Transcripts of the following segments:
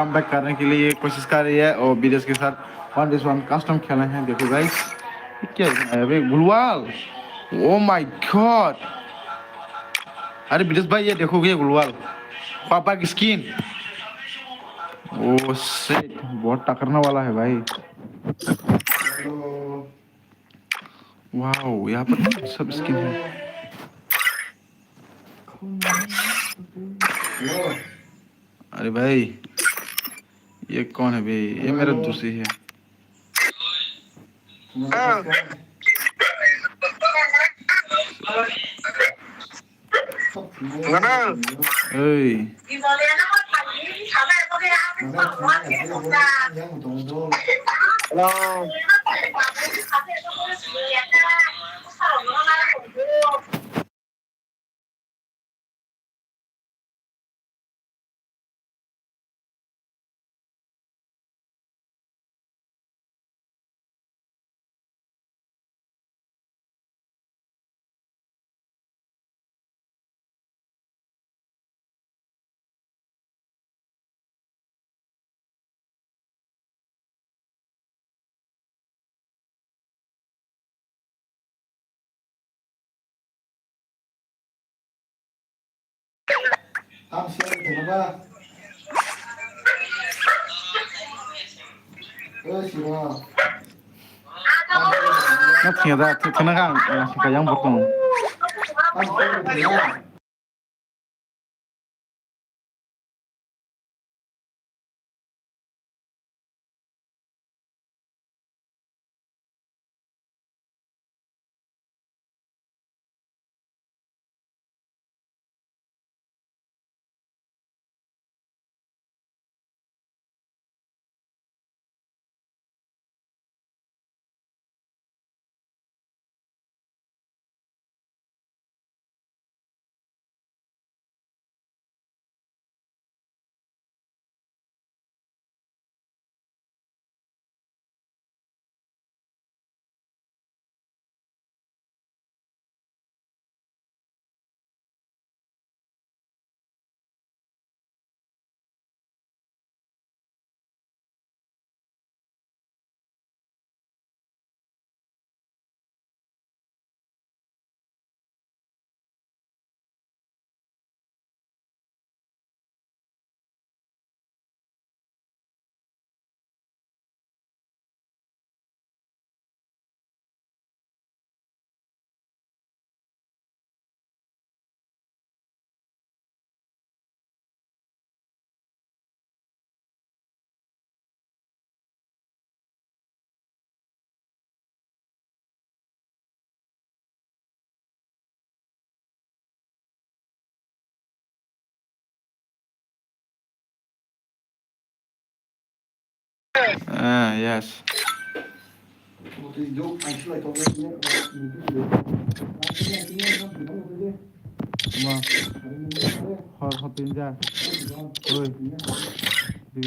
Come back करने के लिए कोशिश कर रही है और बीरेस के साथ 1v1 कस्टम खेले हैं। देखो गाइस क्या है अबे गुलवाल। Oh my God. अरे बीरेस भाई ये देखो ये गुलवाल पापा की स्किन। ओ शिट बहुत टकरने वाला है भाई। वाओ यहाँ पर सब स्किन है। अरे भाई ये कौन है भाई? ये मेरा दोस्त ही है। ओए nó thiệt ra thì nó gang là cái giống bột không. Yes. Mà họ họ tìm ra ơi đi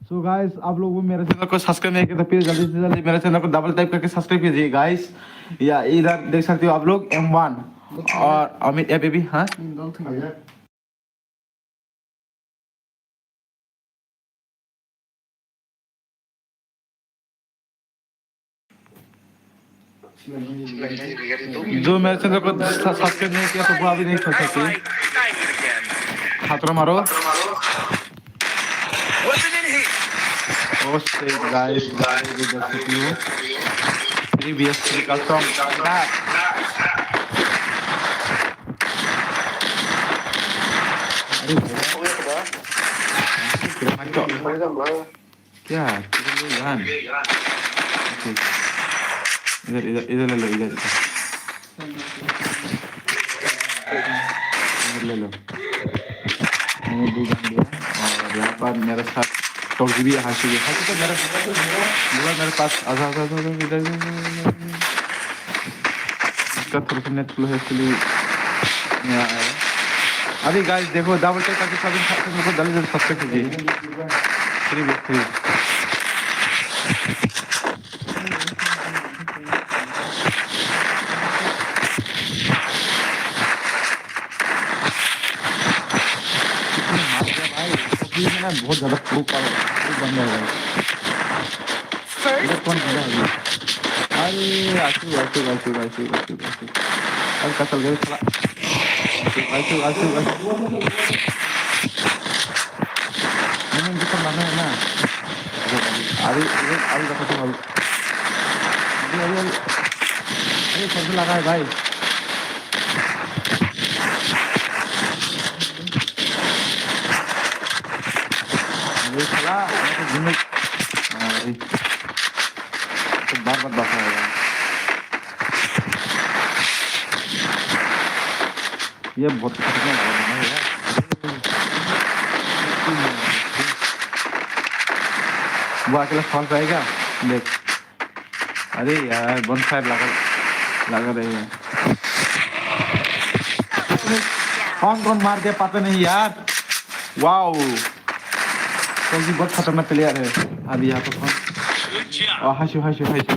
so guys आप लोग मेरे चैनल को सब्सक्राइब नहीं किया तो प्लीज जल्दी से जल्दी मेरे चैनल को डबल टाइप करके सब्सक्राइब कीजिए गाइस। या इधर देख सकते हो आप लोग M1 और अमित ए बेबी। हाँ जो मेरे चैनल को सब्सक्राइब नहीं किया तो वो अभी नहीं कर सकते। खतरा मारो। Oh shit guys, previously custom क्या इधर इधर इधर ले लो इधर ले लो। मैंने 2 गन दिया और यहाँ पर मेरे साथ टॉक्स भी हाशी तो मेरे पास आधा इधर इसका थोड़ा सा नेट स्लो है इसलिए नहीं आया। अभी गाइस देखो डबल टैप करके सभी जल्दी जल्दी सब्सक्राइब कीजिए। 3 ये है ना बहुत ज्यादा प्रूफ बन गया है। इधर कौन खड़ा है? अरे आशु आशु आशु आशु आशु आशु अरे कसल गए साला। आशु आशु आशु मैंने इनको तो मारना है ना। अरे अरे अरे देखो तुम अरे अरे अरे अरे कौन सा लगा है भाई? ये साला तो जिम्मे तो बार बार बात है। ये बहुत खतरनाक है यार। वो अकेला फॉल पाएगा देख। अरे यार वन फायर लगा रही है। कौन कौन मार दिया पता नहीं यार। वाओ तो ये बहुत खतरनाक प्लेयर है। अभी यहाँ पर कौन हाशु हाशु हाशु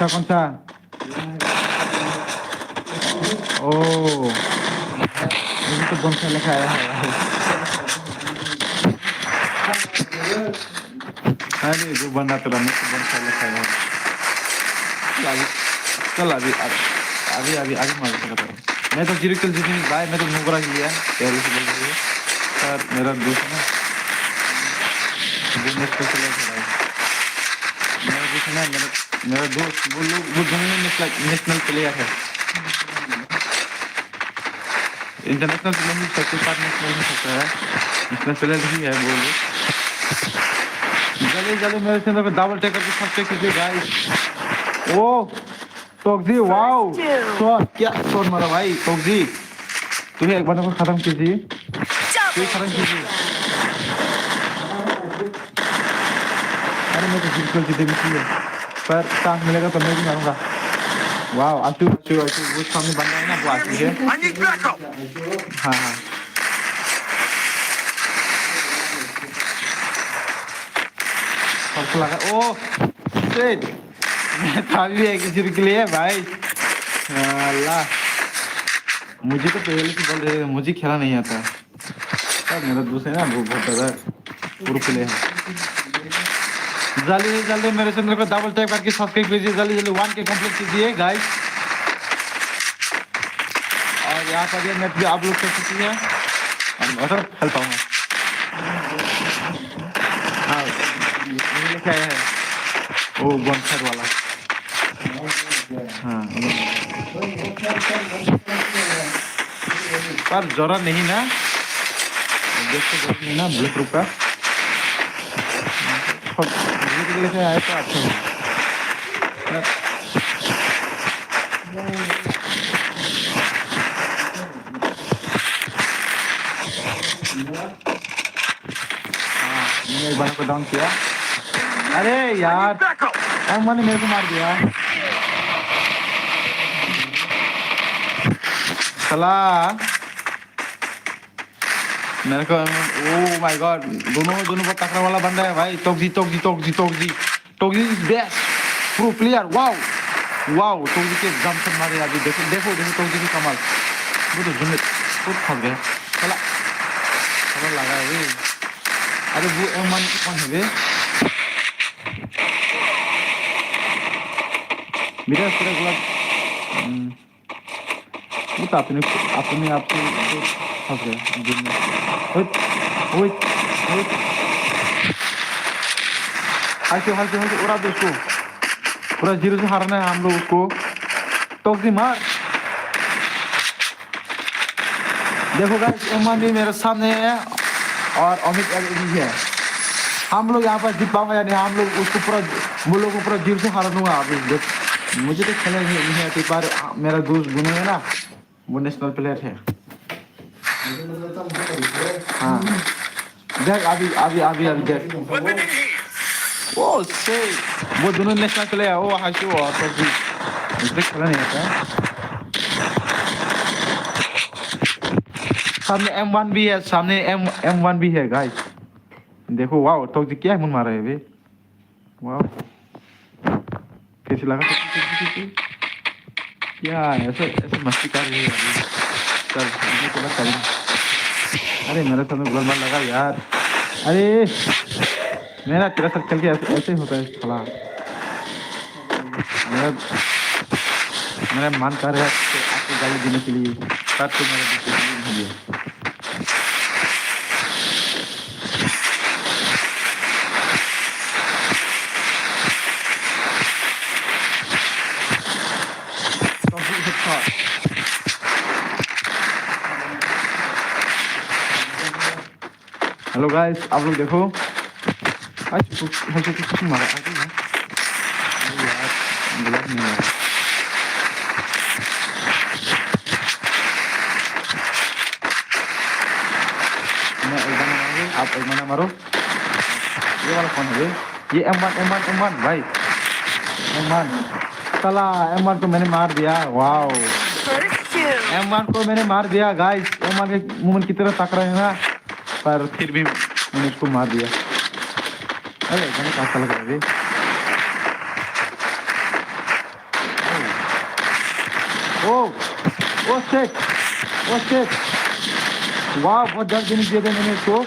कौन सा ओ मुझे तो कौन सा लिखा है। अरे जो बना तो रहा तो कौन सा लिखा है। चल अभी अभी अभी आगे मार सकता हूँ। मैं तो जीरो किल जीतने भाई। मैं तो नुकरा किया पहले से बोल रही है सर। मेरा दोस्त है ना वो नेक्स्ट पे चला गया। मेरा दोस्त है ना मेरा दोस्त वो दोनों नेशनल प्लेयर है। इंटरनेशनल प्लेयर भी सबके साथ नेशनल हो सकता है। नेशनल प्लेयर ही है वो लोग। जल्दी मेरे चैनल पे डबल टैप करके सब्सक्राइब कीजिए गाइस। ओ टोक्जी वाओ शॉट क्या शॉट मारा भाई टोक्जी। तुम्हें एक बार को खत्म कीजिए। कोई खत्म कीजिए। अरे मैं तो बिल्कुल जीते भी चाहिए पर चांस मिलेगा तो मैं भी मारूंगा। वाओ आशु आशु आशु वो सामने बन रहा है ना वो आशु है। हाँ हाँ सबको लगा ओ शिट मैं था भी एक जीरो के लिए भाई। अल्लाह मुझे तो पहले से बोल रहे मुझे खेला नहीं आता। तब मेरा दोस्त है ना वो बहुत ज़्यादा प्रो प्लेयर है। जल्दी मेरे चैनल को डबल टैप करके सब्सक्राइब कीजिए। जल्दी 1K कंप्लीट कीजिए गाइस। और यहाँ पर ये नेट भी आप लोग कर सकती है और खेल पाऊंगा। हाँ लिखा है वो बंसर वाला। हाँ पर जरूरत नहीं ना नहीं ना ब्लैक रूप का लिखा है तो अच्छा है। मैंने एक बार को डाउन किया। अरे यार मैंने मेरे को मार दिया साला। मेरे को ओ माय गॉड दोनों पर टकरा वाला बंदा है भाई। टोक्जी is best pro player. Wow टोक्जी के जंप से मारे अभी देखो टोक्जी की कमाल। वो तो जुम्मे खुद फंस गया साला लगा है। अरे वो M1 कौन है बे? मेरा पूरा गुलाब वो तो अपने आप से फंस गया दिन में। हाइसे उड़ा दो उसको। पूरा जीरो से हारना है हम लोग उसको। टोक्जी मार। देखो गाइस M1 भी मेरे सामने है और अमित भी है। हम लोग यहाँ पर जीत पाऊंगा या नहीं? हम लोग उसको पूरा वो लोग को पूरा जीरो से हरा दूंगा। अभी मुझे तो खेलना नहीं आती पर मेरा दोस्त गुने है ना वो नेशनल प्लेयर है। हाँ देख अभी देख वो से वो दोनों नेशनल प्लेयर वो हाशु और टोक्जी मुझे खेलना नहीं आता। सामने M1 भी है। सामने M1 भी है गाइस। देखो वाओ टोक्जी क्या मुन मारा है बे। वाओ फिर से लगा क्या ऐसे ऐसे मस्ती कर रही है अभी। चल मुझे तो लगा अरे मेरे साथ में गुलमाल लगा यार। अरे मेरा तेरा साथ चल के ऐसे ऐसे ही होता है साला। मेरा मेरा मन कर रहा है कि आपको गाली देने के लिए पर तो मेरा डिसीजन नहीं लिया। हेलो गाइस आप लोग देखो आज कुछ मारा आगे ना। अरे यार गलत नहीं मारा। मैं एक बार मारूंगी आप एक बार मारो। ये वाला कौन है ये M1 भाई M1 साला M1 को मैंने मार दिया। वाओ M1 को मैंने मार दिया गाइस। M1 के मूवमेंट की तरह ताक रहे हैं ना पर फिर भी मैंने उसको मार दिया। अरे मैंने कैसा लग रहा है ओ सेट वाह बहुत जल्द फिनिश दे मैंने इसको।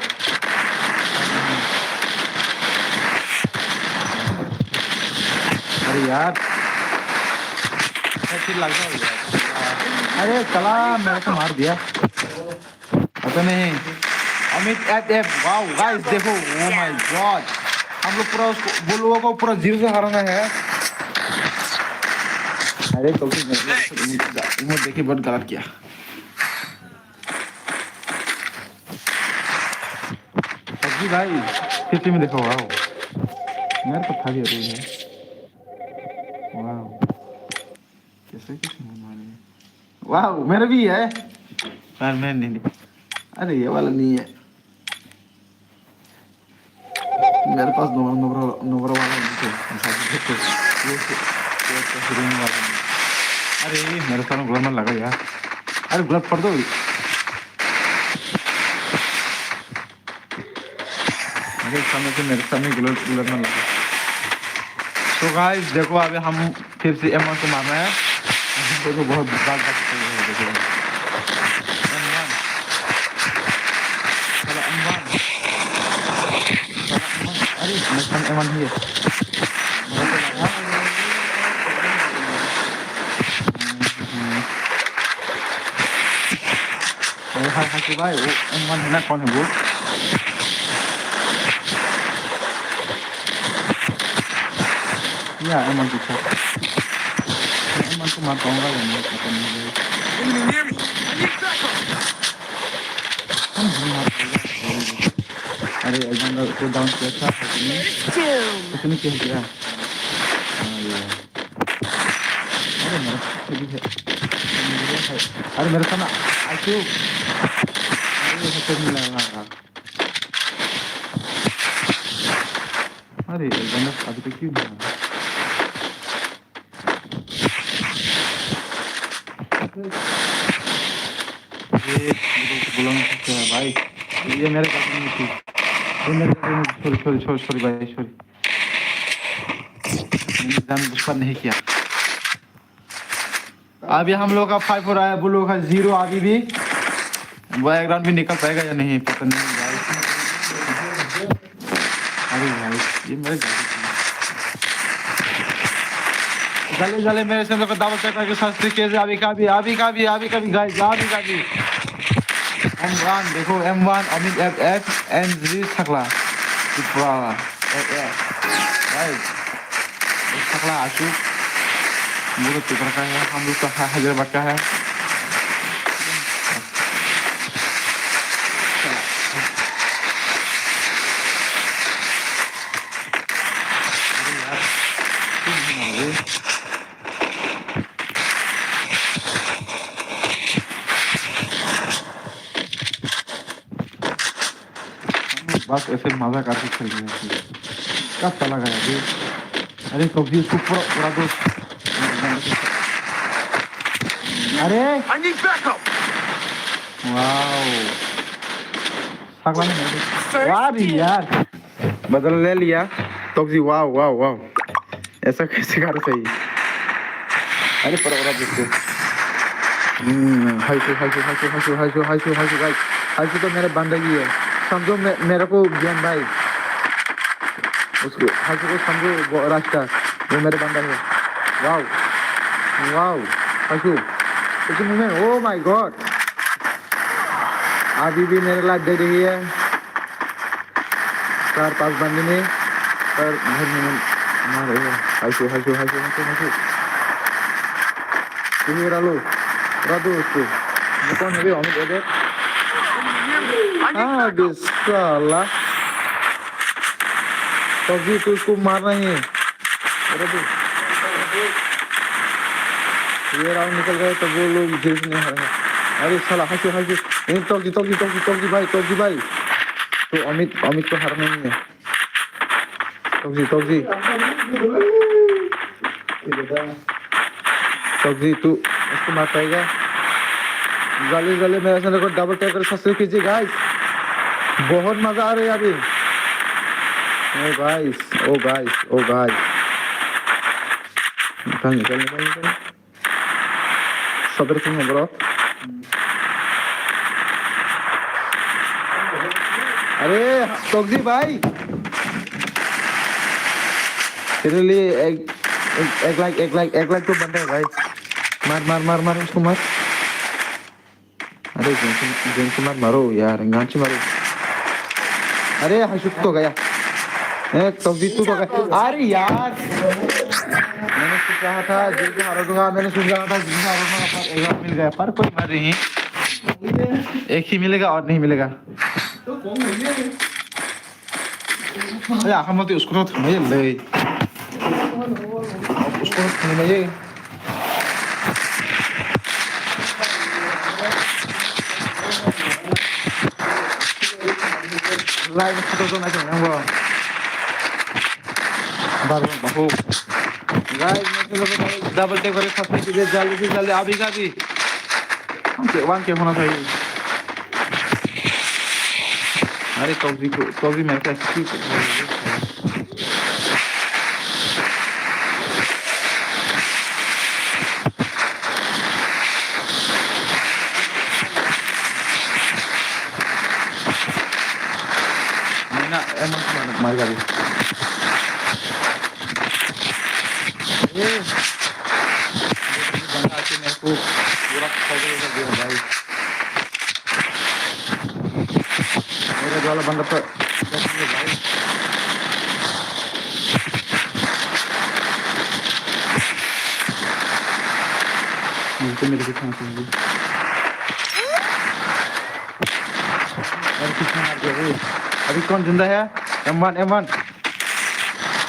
अरे यार फिर लग गया। अरे चला मेरे को मार दिया पता नहीं। अमित एफ वाओ गाइस देखो ओ माय गॉड हम लोग पूरा उसको वो लोगों को पूरा 0 से हराना है। अरे तो इमोट देखिए बहुत गलत किया। सब्जी भाई फिर में देखो वाओ मेरे को था भी अभी है। वाओ कैसे मारे वाओ मेरा भी है पर मैं नहीं। अरे ये वाला नहीं है मेरे पास नोबरा वाला नहीं वाला। अरे मेरे सामने गुलाब लगा यार। अरे गुलाब पड़ दो मेरे सामने गुलाब लगा। तो गाइस देखो अभी हम फिर से M1 को मारना है। देखो बहुत बात देखो अरे मेरे सामने M1 ही है। भाई वो M1 है ना कौन है वो। या M1 की छत M1 को मार पाऊंगा या नहीं पता नहीं। अरे एकदम को डाउन किया था उसने क्या किया। अरे मेरा अरे मेरे सामने आइसो अरे एकदम अभी तक क्यों नहीं भाई ये मेरे में थी सॉरी भाई सॉरी मैंने जानबूझकर नहीं किया। अभी हम लोग का 5 हो रहा है वो लोग का 0 अभी भी बैकग्राउंड भी निकल पाएगा या नहीं पता नहीं भाई। अरे भाई ये मेरे गले मेरे से लोग दावत करता है कि सस्ती के अभी का भी गाइस अभी का भी M1 देखो M1 अमित एफ एंड जी सकला पूरा गाइस सकला आशु मुझे पेपर का है हम लोग का हैदराबाद का है। बस ऐसे मजा करके खेल रहे हैं कब चला गया अभी। अरे कभी उसको पूरा पूरा दोस्त अरे वाह भी यार बदल ले लिया तो वाह वाह वाह ऐसा कैसे कर सही। अरे पर और देखो हाइशो हाइशो हाइशो हाइशो हाइशो हाइशो हाइशो गाइस, हाइशो तो मेरा बंदगी है, समझो मेरे को ज्ञान भाई, उसको हाइशो को समझो रास्ता, वो मेरे बंदा है। वाओ वाओ हाइशो, इस मूवमेंट, ओ माय गॉड, अभी भी मेरे लाइफ दे रही है 4-5 बंदे में, पर घर में मार रहे हैं। हाइशो हाइशो हाइशो हाइशो हाइशो, तुम्हें डालो दो उसको, ये कौन है बे, अमित इधर। हाँ बिस्मिल्लाह, तो भी तो उसको मारना ही है। दो ये राउंड निकल गए तो वो लोग जेल से नहीं हारेंगे। अरे साला हाइशो हाइशो, नहीं तोगी भाई, तो अमित अमित को हारना ही है। तोगी तू उसको मार पाएगा। जल्दी मेरे साथ को डबल टैप कर सब्सक्राइब कीजिए गाइस, बहुत मजा आ रहा है अभी। ओ गाइस निकल सबर क्यों ब्रो। अरे तोगी भाई, तेरे लिए एक लाइक तो बनता है भाई। मार उसको मार। अरे जेंसी मारो यार, गांची मारो। अरे हशुक तो गया, तो भी तू तो गया। अरे यार मैंने सोचा था जिसको मार दूंगा, मैंने सोचा था जिसको मारूंगा, पर एक मिल गया, पर कोई बात नहीं, एक ही मिलेगा और नहीं मिलेगा। अरे आखिर मत उसको तो थमे ले, उसको तो थमे लाइव फोटो तो ना चाहिए वो बाबू बाबू गाइस, मैं डबल टैप करके सब्सक्राइब कीजिए जल्दी से जल्दी, अभी का भी 1 के होना चाहिए। अरे तो भी मेरे को ना emang मार गाड़ी ये बंदा आके मेरे को पूरा पागल कर दिया भाई। मेरे वाला बंदा तो भाई मुझे मेरे को चाहिए और कितना मार दिया भाई। अभी कौन जिंदा है? M1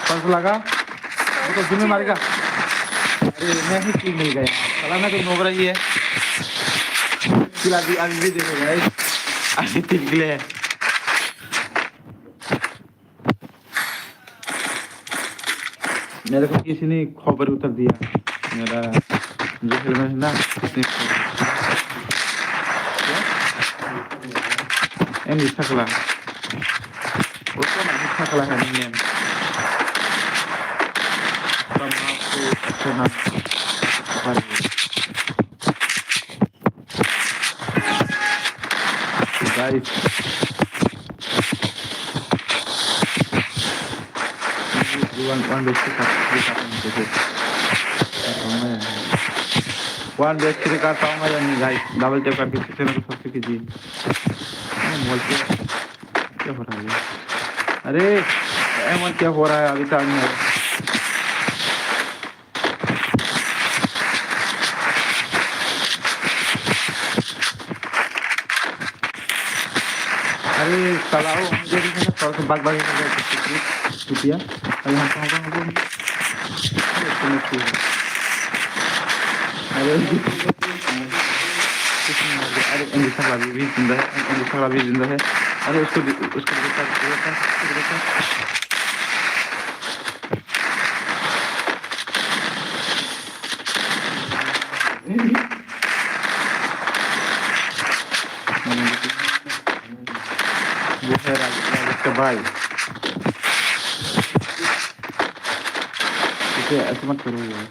कौन सा लगा वो तो जिम्मे मारेगा। अरे मैं ही किल मिल गया, साला मैं तो नोबरा ही है। किल अभी भी देखो भाई, अभी तीन किल है। मेरे को किसी ने खबर उतर दिया, मेरा जो फिल्म है ना एम सकला, उसको मैं सकला है नहीं गाइस। वन व्यक्ति से करता हूँ या नहीं गाइस, डबल टैप करके चैनल को सब्सक्राइब कीजिए। क्या हो रहा है? अरे एमन क्या हो रहा है अभी तक नहीं? अरे चलाओ मुझे भी ना थोड़ा सा बाग रुपया। अरे हम कहाँ अरे अरे भी जिंदा है, भी जिंदा है। अरे उसको वो है राजेश का भाई, ऐसे मत करो यार।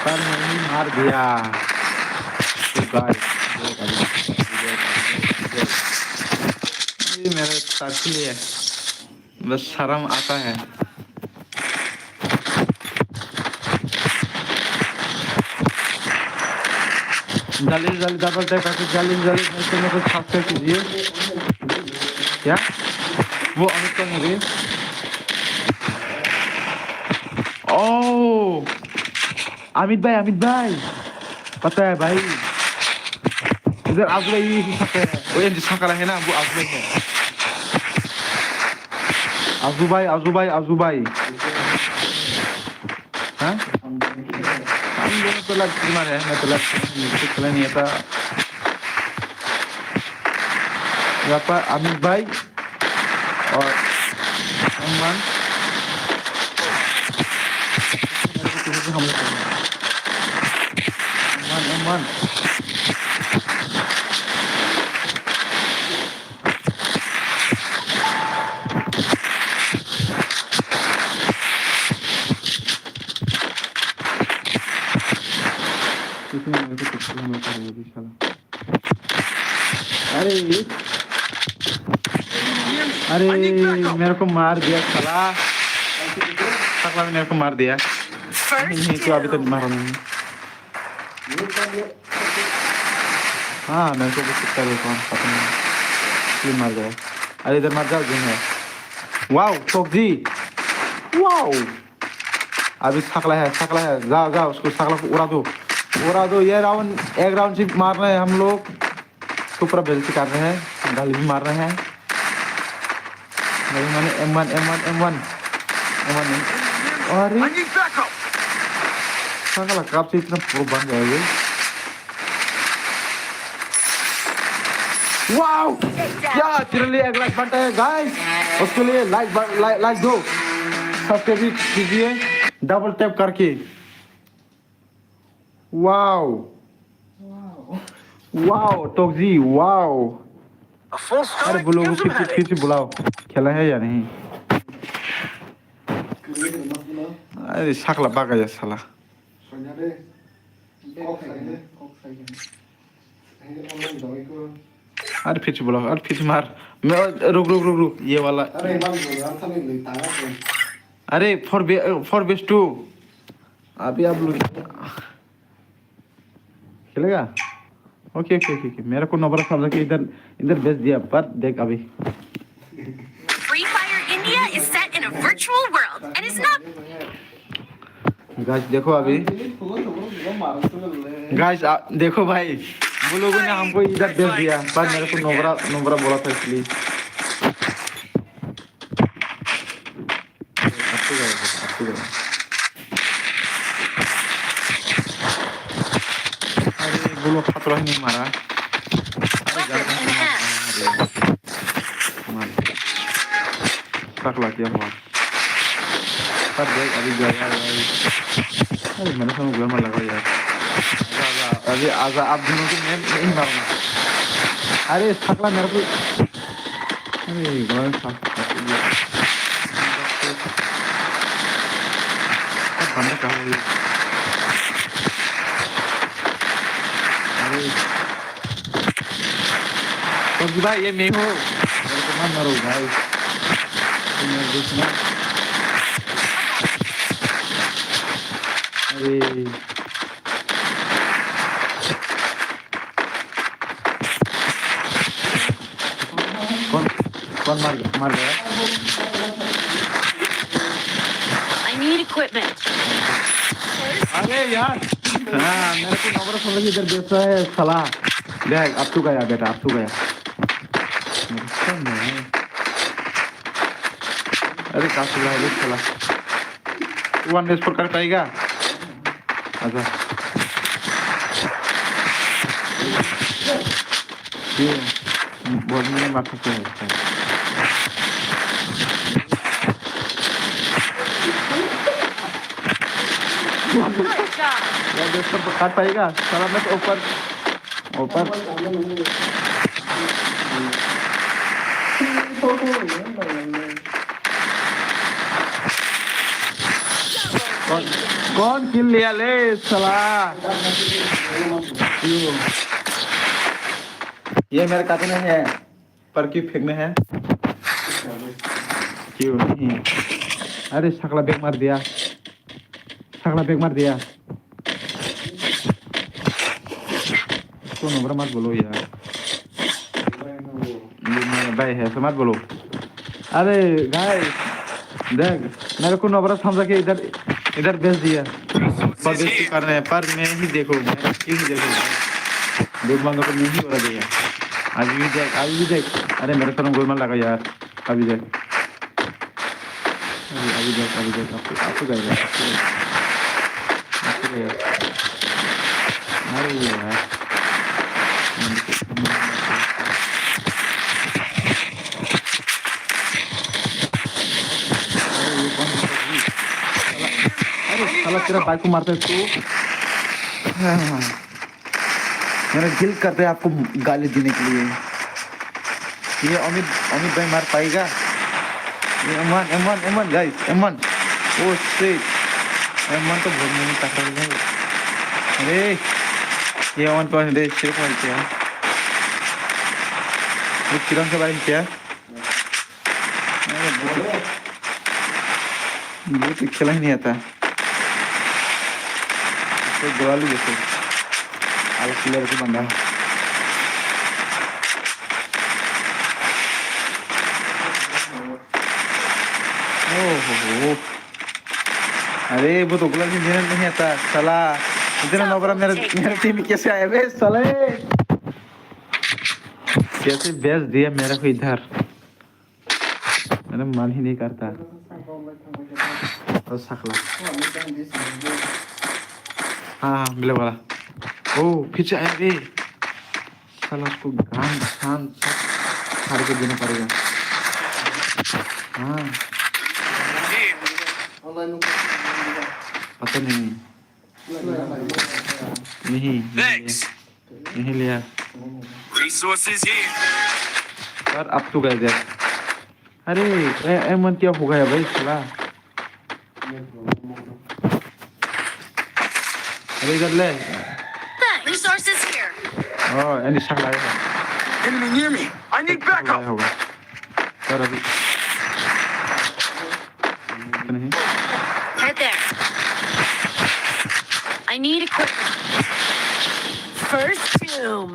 पर मैंने मार दिया। तो गाइस ये मेरे साथी है, बस शर्म आता है। जल्दी जल्दी डबल टैप करके जल्दी जल्दी मेरे को सब्सक्राइब कीजिए। क्या वो अमित का मूवी? ओ अमित भाई पता है भाई, इधर आजू भाई वो ये जिसका कला है ना वो आजू भाई है। आजू भाई हाँ हम दोनों तो लग मारे हैं, मैं तो लग मुझे खेला नहीं आता। यहाँ पर अमित भाई और अमन हम लोग अमन किसी ने मेरे को कुछ नहीं करेगा साला। अरे मेरे को मार दिया साला, साला ने मेरे को मार दिया। नहीं तो अभी तक मारा नहीं। हाँ मेरे को भी कुत्ता देखो पता नहीं क्यों मार गया। अरे इधर मर जाओ जिन है। वाओ टोक जी वाओ, अभी सकला है जाओ जाओ उसको सकला को उड़ा दो। ये राउंड एक राउंड सिर्फ मार रहे हैं हम लोग तो पूरा बेइज्जती कर रहे हैं, गाली भी मार रहे हैं। मैंने M1 अरे सकला कब से इतना प्रो बन गया ये। वाओ क्या तेरे लिए एक लाइक बनता है गाइस, उसके लिए लाइक दो, सब्सक्राइब कीजिए डबल टैप करके। वाओ टोकजी वाओ। अरे बोलो फिर से बुलाओ, खेला है या नहीं? अरे सकला भागा जा साला। अरे फिर से बुलाओ, अरे फिर से मार। मैं रुक ये वाला। अरे फॉर बेस्ट 2 अभी आप लोग खेलेगा। ओके मेरे को नंबर समझ के इधर भेज दिया, पर देख अभी Free Fire India is set in a virtual world and is not. Guys देखो अभी गाइस देखो भाई, वो लोगों ने हमको इधर भेज दिया, पर मेरे को नंबरा बोला था इसलिए। अरे बोलो खतरा ही नहीं मारा। सकला क्या हुआ पर देख अभी गया। अरे मैंने समझ घर में लगा यार। अभी आजा आप दोनों को मैं नहीं मारूंगा। अरे सकला मेरे को अरे बंदा कहाँ है? अरे तो भाई ये मैं हूँ, मेरे को मत मारो भाई। अरे कौन मार गया? I need equipment. अरे यार हाँ मेरे को नंबर समझ इधर बेचता है साला। देख अब तू गया बेटा, अब तू गया। अरे कहाँ से रहा साला? 1 डेज पर कर पाएगा? अच्छा ये बहुत नहीं मार सकते हैं। यार 10 पर काट पाएगा साला? मैं तो ऊपर कौन किल लिया ले साला ये मेरे खाते में है पर क्यों फेंकने हैं क्यों नहीं अरे शकला बैग मार दिया तो नंबर मत बोलो यार ये मेरा भाई है तो मत बोलो अरे गाइस देख मेरे को नंबर समझा के इधर भेज दिया पर बेइज्जती कर रहे हैं पर मैं ही देखो मैं क्यों देखो दूध बंदों को नहीं हो रहा दिया अभी भी देख अरे मेरे तरफ गोलमाल लगा यार अभी देख आपको जाएगा अरे यार साला तेरा बाइक को मारता है तू मेरा दिल करता है आपको गाली देने के लिए ये अमित भाई मार पाएगा ये एमन गाइस एमन ओ शिट एमन तो बहुत नहीं टक्कर है अरे ये एमन को दे शेप है क्या ये किरण के बारे में क्या अरे बहुत खेला ही नहीं आता तो दिवाली जैसे आल प्लेयर को बंदा ओहो अरे वो तो गुलाल की मेहनत नहीं आता साला इतना नौबरा मेरे टीम में कैसे आया बे साले कैसे बेच दिया मेरे को इधर मैंने मन ही नहीं करता और सकला हाँ मिले वाला ओ पीछे आया बे साला उसको गान शान सब हार के देना पड़ेगा हाँ पता नहीं नहीं लिया पर अब तो गए देख अरे मन क्या हो गया भाई साला अरे इधर ले Resources here. ओह एनी शक लाया Enemy near me. I need backup. होगा पर अभी नहीं Head there. I need equipment. First doom.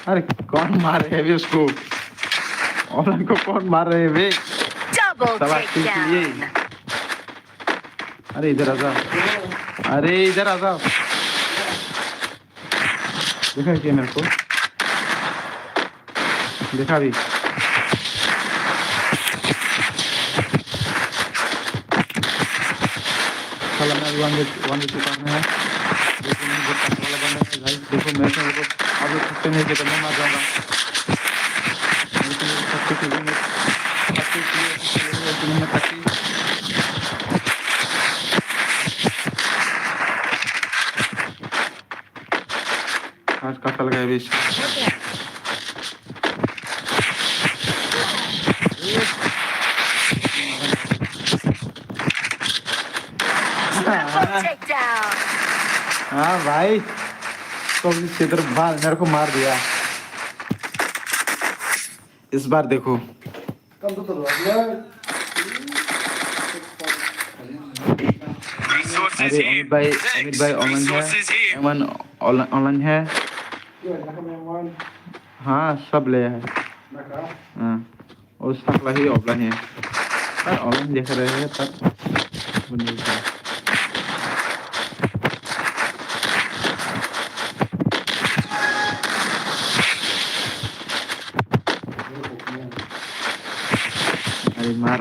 अरे कौन मार रहे हैं अभी उसको ऑनलाइन को कौन मार रहे हैं वे Double सवाल takedown. अरे इधर आजा देखा क्या मेरे को देखा भी साला मैं वन टू करना है लेकिन मुझे पता वाला बंदा है भाई देखो मैं तो अब सकते नहीं कि मैं मार जाऊंगा लेकिन सबसे चीजें में आज का चल गया बीच Double takedown. हाँ भाई तो इधर बाल मेरे को मार दिया इस बार देखो अरे अमित भाई ऑनलाइन है हाँ सब ले है हाँ और सकला ही ऑफलाइन है ऑनलाइन देख रहे हैं तब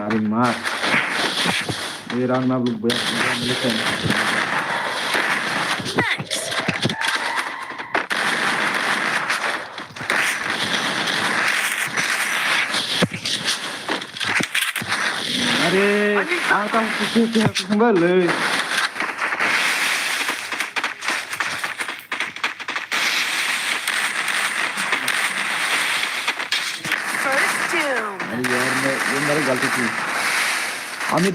अरे मार ये राउंड में आप लोग मिलते हैं Thanks. अरे आका कुंगा ले First doom. अरे यार ये मेरी गलती थी अमित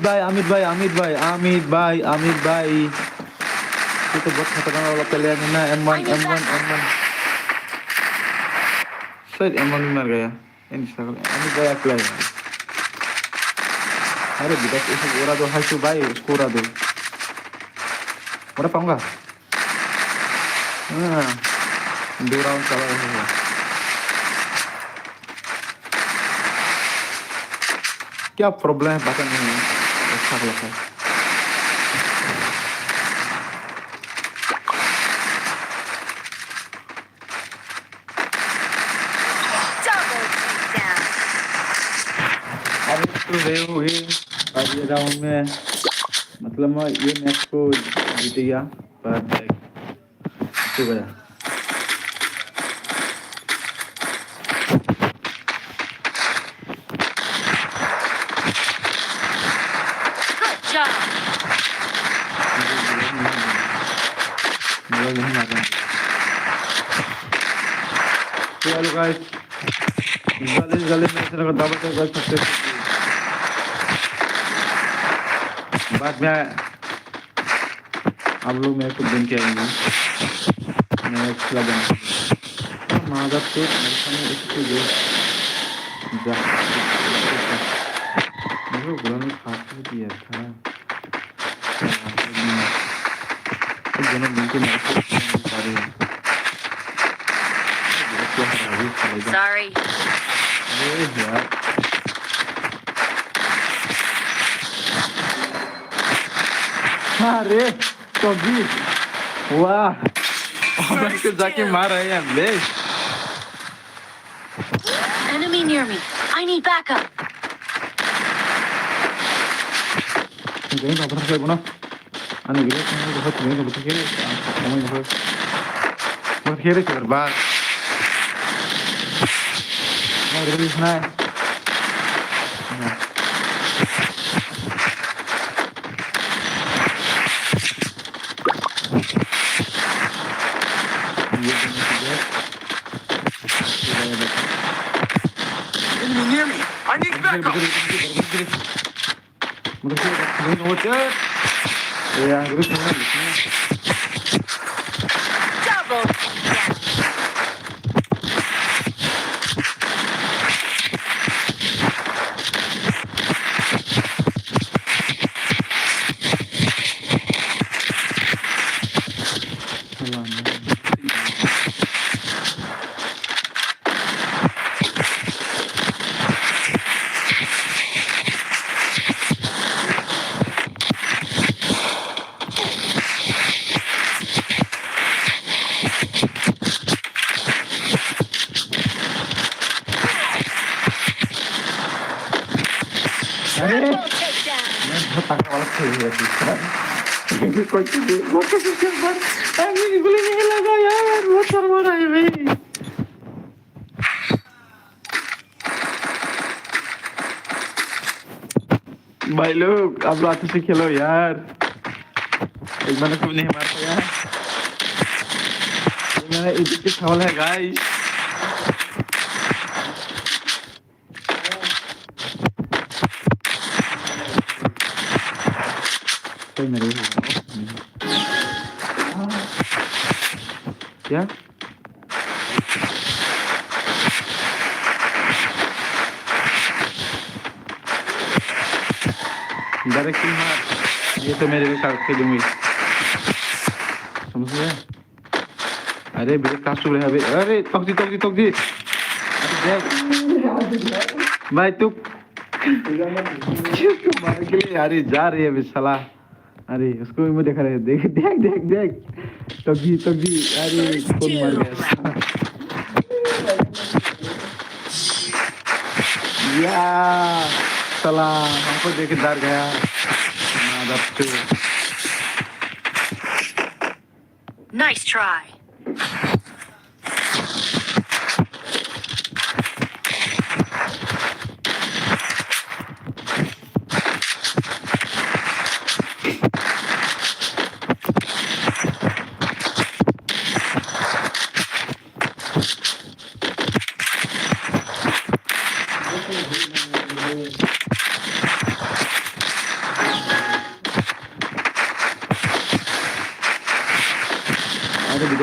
भाई ये तो बहुत खतरनाक वाला प्लेयर है ना M1 शायद M1 भी मर गया अमित भाई अकेला है अरे विकास इसे उड़ा दो हाइशु भाई उसको उड़ा दो उड़ा पाऊंगा हाँ 2 राउंड चला रहा है क्या प्रॉब्लम है पता नहीं है अच्छा लगता है Double takedown. अब तो गए हुए अब ये राउंड में मतलब मैं ये मैच को जीत गया पर तो गया Good job. मुझे नहीं मालूम चलो गाइस जल्दी में इतना डबल टैप कर सकते हैं बाद में आप लोग मेरे को दिन के आएंगे मैं खिला देना मादा तो मेरे सामने इसको जो जा मेरे को बुरा नहीं खाते दिया था तो दोनों मिलके मेरे को सारे Sorry. अरे यार अरे तो भी वाह और इसको जाके मार रहे हैं ले Enemy near me. I need backup. Gawin apa sih guna? Anu gitu kan udah buat gini udah kiri, kamu ini buat kiri terbang. Nah udah di sana. Enemy near me. I need backup. Double takedown. Triple takedown. भाई लोग आप लोग अच्छे से खेलो यार एक मैंने को नहीं मारता यार ये मेरा इज्जत का सवाल है गाइस कोई मेरे क्या डायरेक्टली मार ये तो मेरे भी साथ खेलूंगी समझ गया अरे मेरे कास्ट रहे अबे अरे तोक दी अरे देख भाई तू किसको मार के लिए यार जा रही है अभी साला अरे उसको भी मैं देख रहा है देख तोक दी अरे कौन मार गया या साला हमको देख के डर गया Nice try.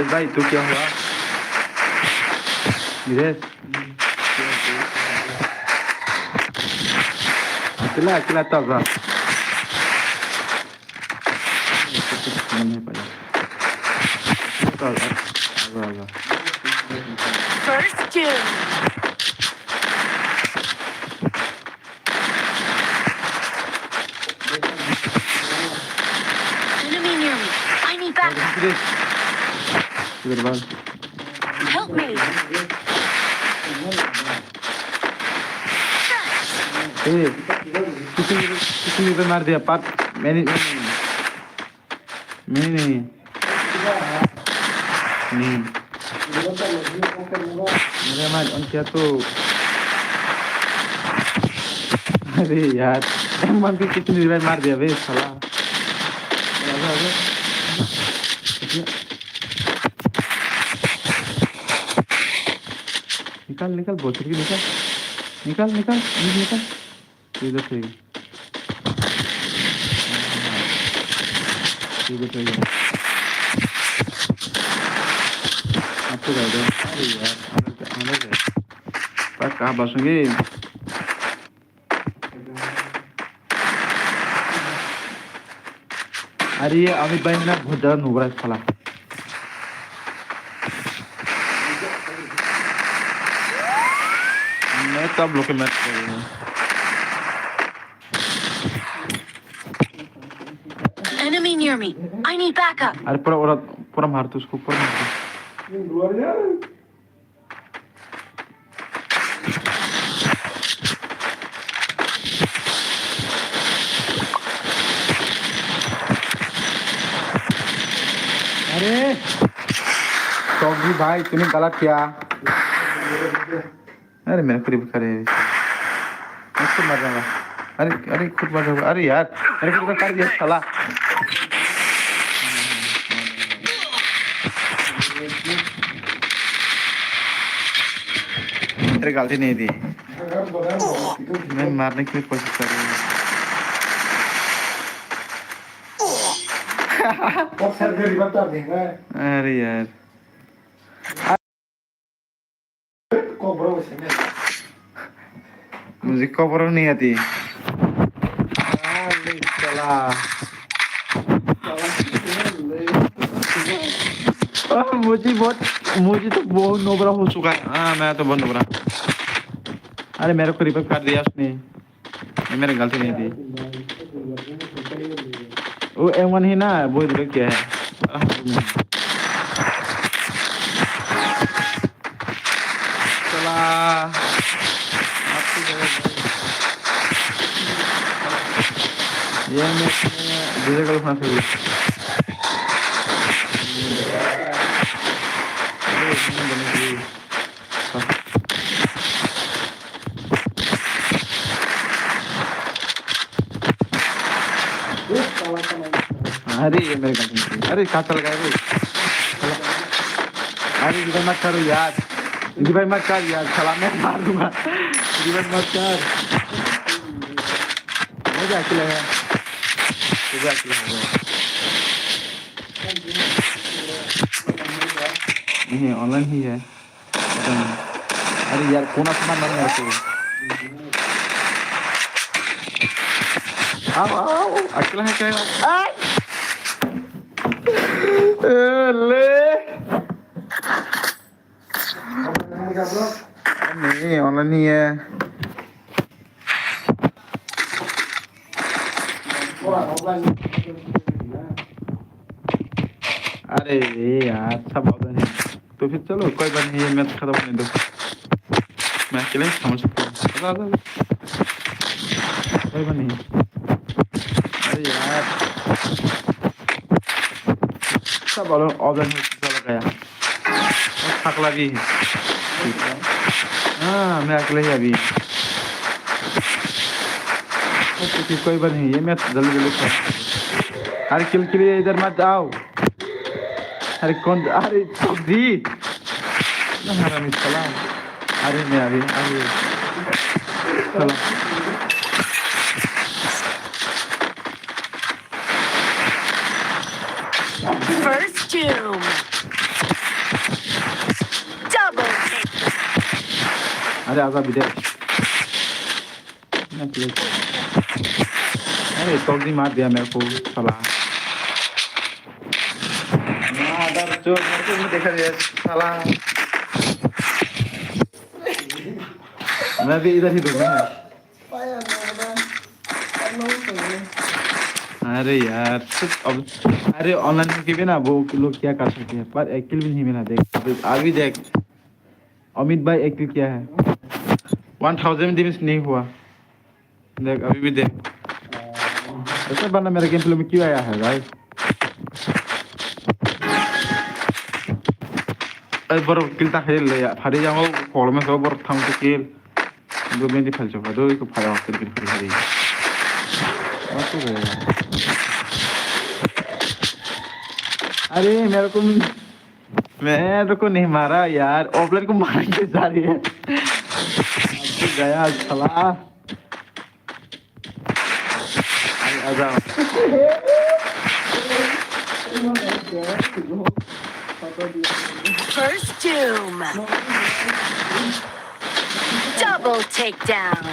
विदेश भाई तू क्या हुआ विदेश अकेला अकेला तो आगा नहीं पाया तो आगा आगा First doom. Enemy near me. I need backup. विदेश इधर बाल Help me. किसी ने मार दिया पाप मैंने नहीं मेरे मार उनके तो अरे यार मन के कितनी बार मार दिया बे साला निकाल निकाल बोतल की निकाल इधर से आपको जाओ अरे यार अंदर गए पर कहाँ बसूंगे अरे ये अमित भाई ना बहुत ज्यादा नुबरा है साला मैं तो अब लोग के मैच कर रहा हूँ Enemy near me. I need backup. अरे पूरा मार तो उसको पूरा मार अरे चौधरी भाई तूने गलत किया अरे मेरे करीब करे मुझको मर रहा अरे अरे खुद मर रहा अरे यार मेरे को कर दिया साला अरे गलती नहीं थी मैं मारने की कोशिश कर रहा हूँ अरे यार मुझे कवर नहीं आती चला मुझे तो बहुत नोबरा हो चुका है हाँ मैं तो बहुत नोबरा अरे मेरे को रिपेयर कर दिया उसने ये मेरी गलती नहीं थी वो M1 ही ना वो इधर क्या है चला ये मैं दूसरे का फंस गई अरे ये मेरे गलती अरे कहाँ चल गया अरे इधर मत करो यार इधर मत कर यार साला मैं मार दूंगा इधर मत कर मुझे अकेला है तुझे अकेला है नहीं ऑनलाइन ही है अरे यार कौन अपना मन है तो आओ अकेला है क्या ले नहीं ऑनलाइन ही है अरे यार सब ऑनलाइन है तो फिर चलो कोई बात नहीं है मैच खत्म होने दो मैं अकेले ही समझ सकता हूँ कोई बात नहीं अरे यार सब ऑनलाइन चला गया थकला भी है हाँ मैं अकेले ही अभी कोई बात नहीं ये मैं जल्दी जल्दी अरे किल के लिए इधर मत आओ अरे कौन अरे जी हरामी चला अरे मैं अभी अरे चलो First doom. अरे आजा विदेश अरे टॉक्सी मार दिया मेरे को साला मादर चोद मेरे को नहीं देखा ये साला मैं भी इधर ही रुका है अरे यार अब अरे ऑनलाइन की भी ना वो लोग क्या कर सकते हैं पर एक किल भी नहीं मिला देख आज भी देख अमित भाई एक किल किया है 1000 डैमेज नहीं हुआ देख अभी भी देख ऐसा बंदा मेरे गेम प्ले में क्यों आया है भाई अरे बरो किल ता खेल ले यार फाड़ी जाओ कॉल में सब बरो थम के किल दो मेंदी फल चुका दो को फाड़ा किल किल फाड़ी तो गया अरे मेरे को नहीं मारा यार ऑफलाइन को मारने की जा रही है गया साला आजा First doom. Double takedown.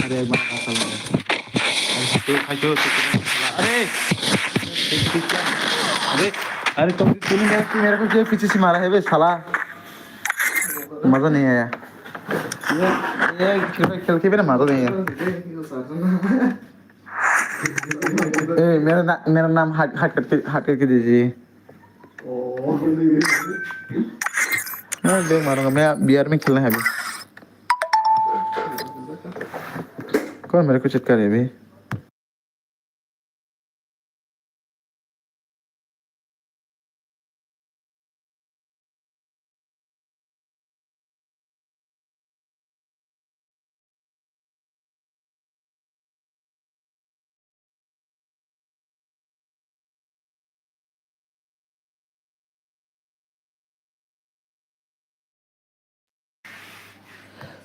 अरे एक बार ऐसा लगा तो खाजो अरे अरे अरे तुम तूने मेरे को जो पीछे से मारा है बे साला मजा नहीं आया ये खेल के भी ना मजा नहीं आया ए मेरा नाम हट करके दीजिए मैं देख मारूंगा मैं बियर में खेलना है अभी कौन मेरे को चित्कार है अभी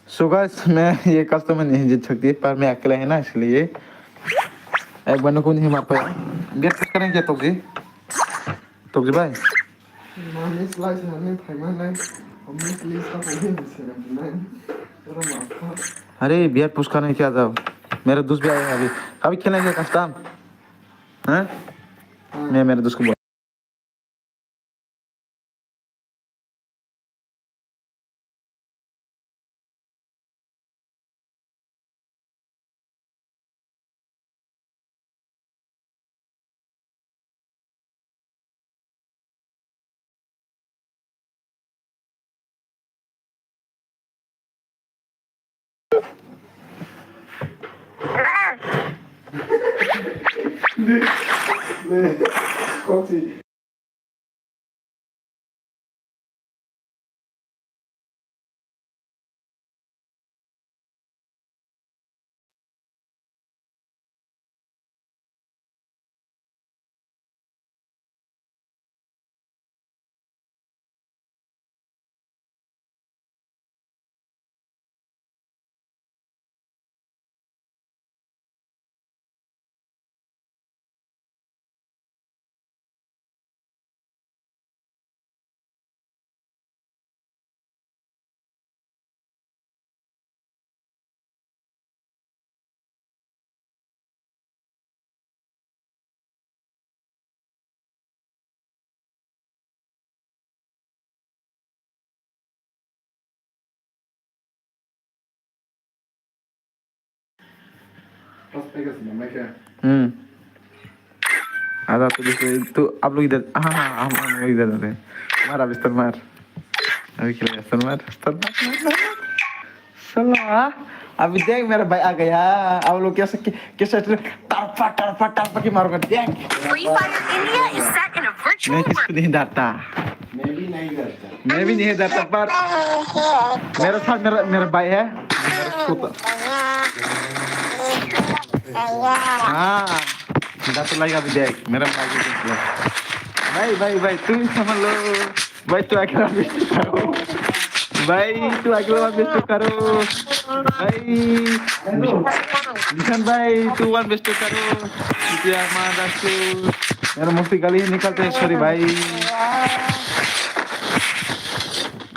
सो गाइस मैं ये कस्टमर नहीं जीत सकती पर मैं अकेला है ना इसलिए एक बंदे को नहीं मार पाया गेट पुश करेंगे क्या तोजी भाई अरे बियर पुश करने क्या था मेरे दोस्त भी आए हैं अभी कभी खेलेंगे कस्टम हैं मैं मेरे दोस्त को आधा तो जैसे तो आप लोग इधर हाँ हाँ हम लोग इधर रहते हैं मार बिस्तर मार अभी खेला बिस्तर मार साला अभी देख मेरा भाई आ गया आप लोग कैसे टरपा की मारोगे देख Free Fire India is set in a virtual मैं world. किसको नहीं डरता मैं भी नहीं डरता पर मेरे साथ मेरा भाई है मेरा छोटा हाँ दांत लगा भी देख मेरा भाई को देख लो। भाई तू ही संभाल लो। भाई तू अकेला बेस्ट करो। भाई तू अकेला बेस्ट करो। भाई निशान भाई तू वन बेस्ट करो। क्या मार दासू मेरा मुफ्ती गाली निकलते हैं सॉरी भाई।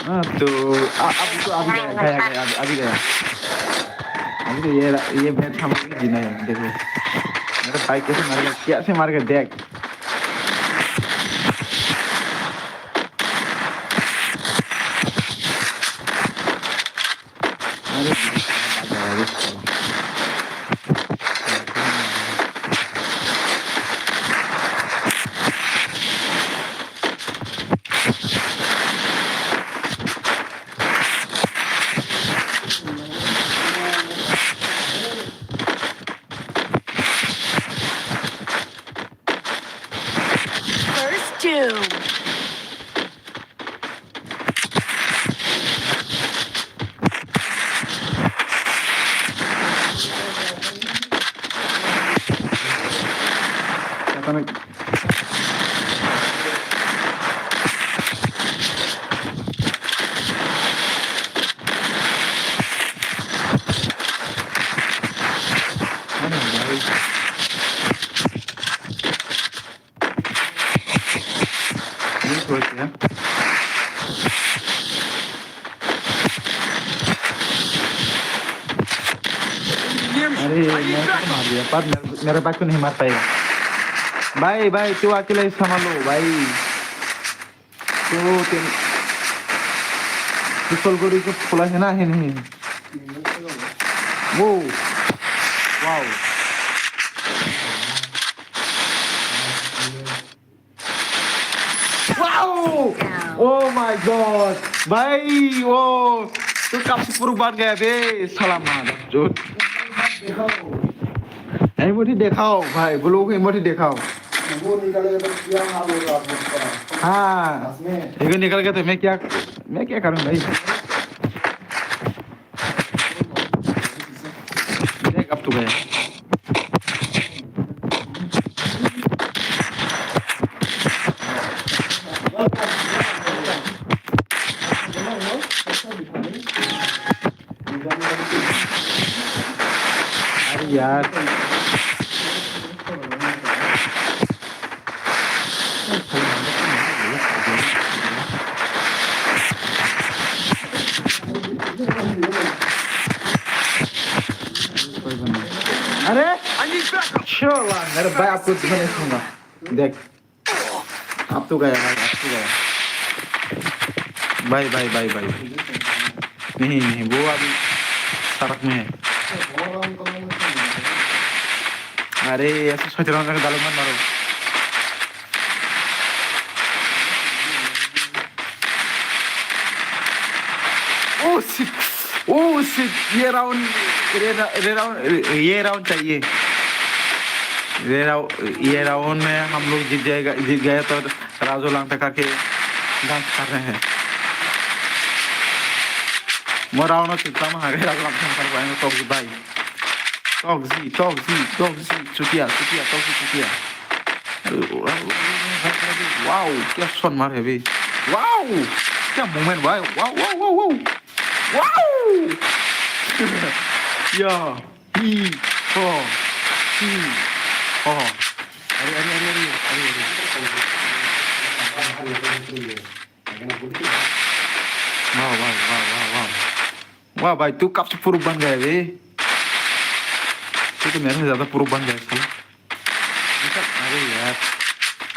हाँ तो अब तो अभी गया अभी गया अभी तो ये मैच हम लोग जीना है देखो मेरा भाई कैसे मार के देख। अरे First doom. kata nak mana baik ini kuat ya. अरे मैं तो मार दिया पर मेरे पास तो नहीं मार पाएगा। भाई तू अकेला ही संभालो भाई। तो पिस्तौल गोली को खोला है ना है नहीं वो wow wow oh my God भाई वो तो कब से पूरा बात गया बे सलाम जो इमोजी दिखाओ भाई ब्लॉग इमोजी दिखाओ। वो निकल गया तो क्या हाल होगा आप लोग का? हाँ एक निकल गया तो मैं क्या करूं भाई। देख अब तो गया अरे यार अरे चला मेरे भाई आपको मैं सुनूंगा देख आप तो गया भाई नहीं वो अभी सड़क में है। अरे ऐसे सोच रहा हूँ दालू मत मारो। ओह शिट ये राउंड चाहिए। ये राउंड में हम लोग जीत गए तो राजू लांग तक के डांस कर रहे हैं। वो राउंड कितना में आगे राजू लांग कर पाएंगे टॉक्सी भाई टॉक्सी चुटिया वाओ क्या शॉट मार है भाई वाओ क्या मोमेंट भाई वाओ या ही हो अरे वाह भाई तू कब से प्रूफ बन गया बे। तू तो मेरे से ज्यादा प्रूफ बन गया इसलिए। अरे यार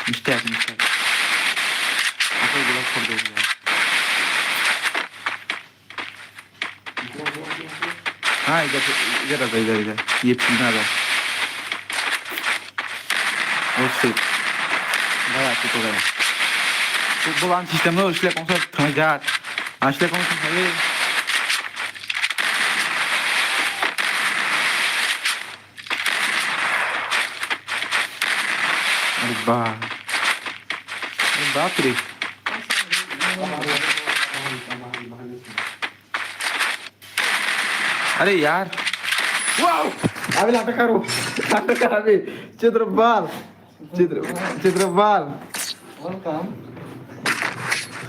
मिस्टेक आपको गलत छोड़ दो यार। हाँ इधर ये पीना था उससे गया तो गया फुटबॉल सिस्टम में इसलिए कौन सा थमें जा इसलिए कौन सा है अरे बाप रे अरे यार Wow! Abi lata karo. Lata karo abi. Chitrapal. Chitrapal. Welcome.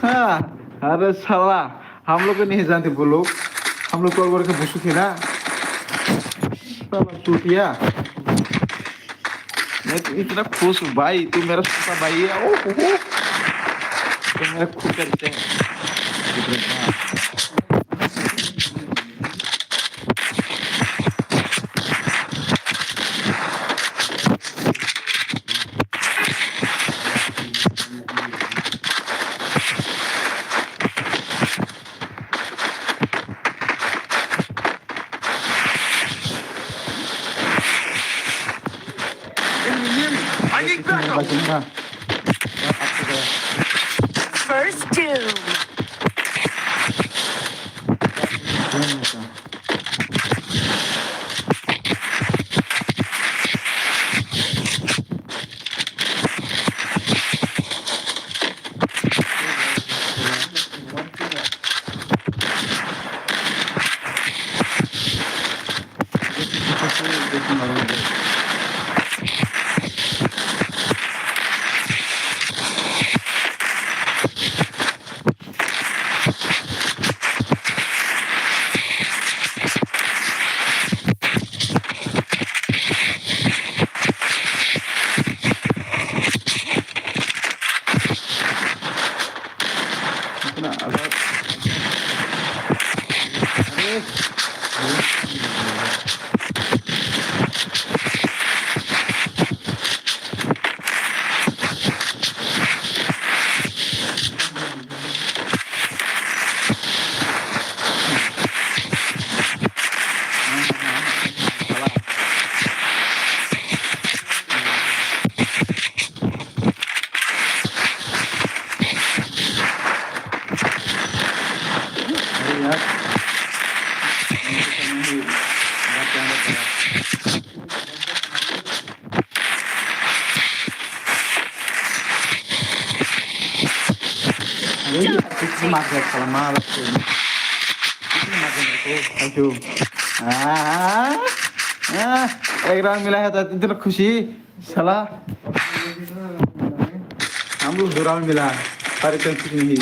हाँ, अरे साला, हम लोग को नहीं जानते वो लोग, हम लोग कॉल करके पूछू थे ना, साला चूतिया, मैं तो इतना खुश हूँ भाई, तू मेरा छोटा भाई है, ओह तो मेरा खुश करते हैं, Enemy near me. I need backup. बाकी ना, First doom. इतना अगर, अरे यार, बात क्या है? Ini magnet kalau malas ini. Ini magnet itu. Ayo. एक राउंड मिला है तो इतना खुशी साला हम लोग दो राउंड मिला पर इतना खुशी नहीं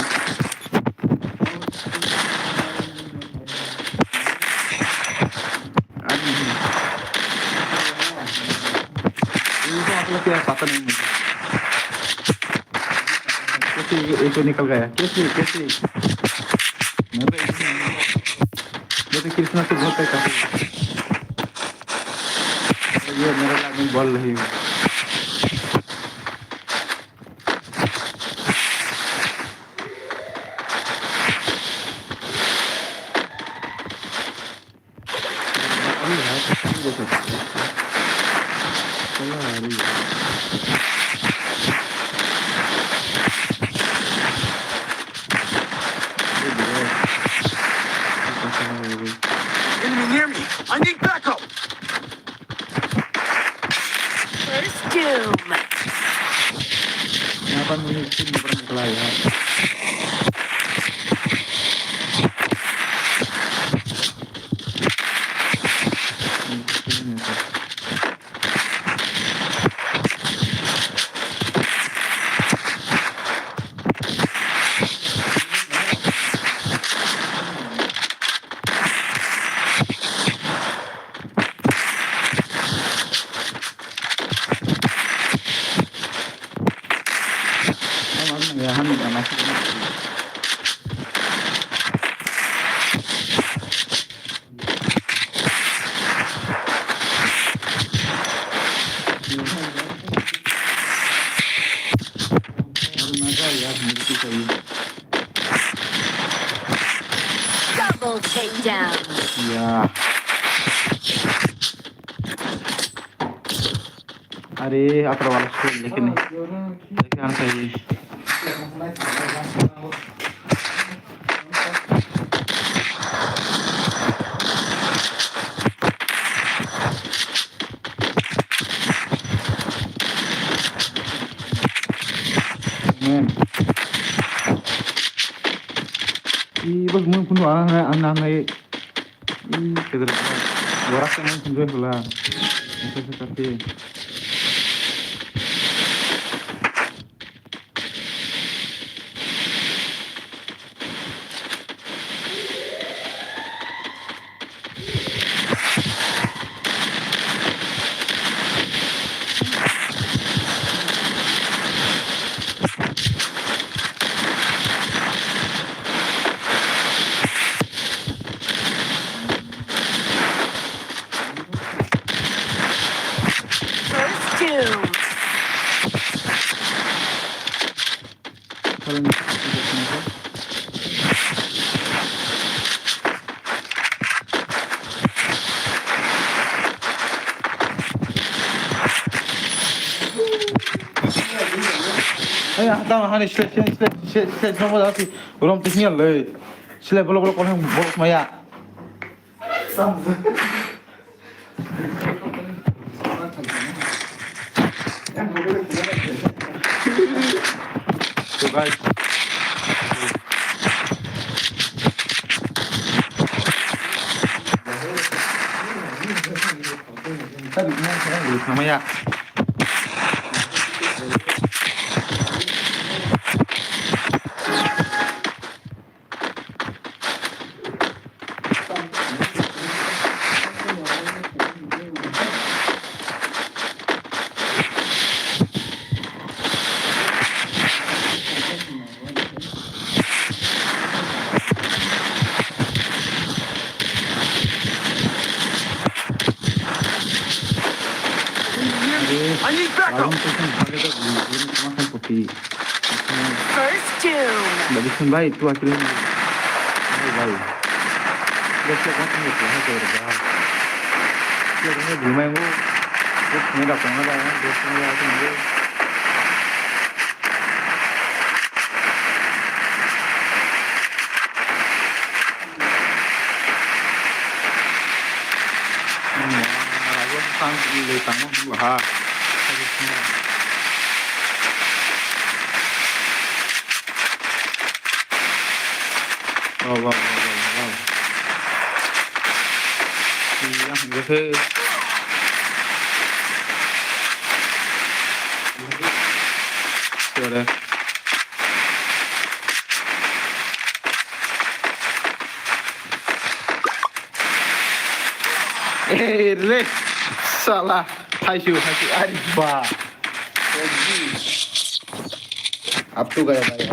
ये तो आप लोग क्या पता नहीं मुझे कैसे एक तो निकल गया कैसे कैसे मैं तो कृष्णा से बहुत काफी ये मेरा लाइन बोल रही है Enemy near me. I need backup. First doom. Kenapa mengisi beberapa layar? Ya, han masih Double takedown. ya. अरे अतर वाला स्कूल लेकिन लेकिन आना चाहिए men bos mun pun anak anak ini kedua Borak kan sendiri pula. Itu seperti. First doom. Kalau ni. Ayah, tahu hari sila nombor apa? Orang teknik le. Sila bolak orang bolak maya. So guys. Tadi ni sekarang bolak maya. I need backup. Makan kopi. First doom. Bagusan baik tu akhirnya. Baik. Biasa kan ni tu hanya kerja. Dia ni di mana tu? Ni dah pernah dah kan? Dia pernah dah tu. Sang di tangan dua. Wow. Iya, gitu. Sudah. Re. Salah. Hayu. Arifah. अब तो गया भाई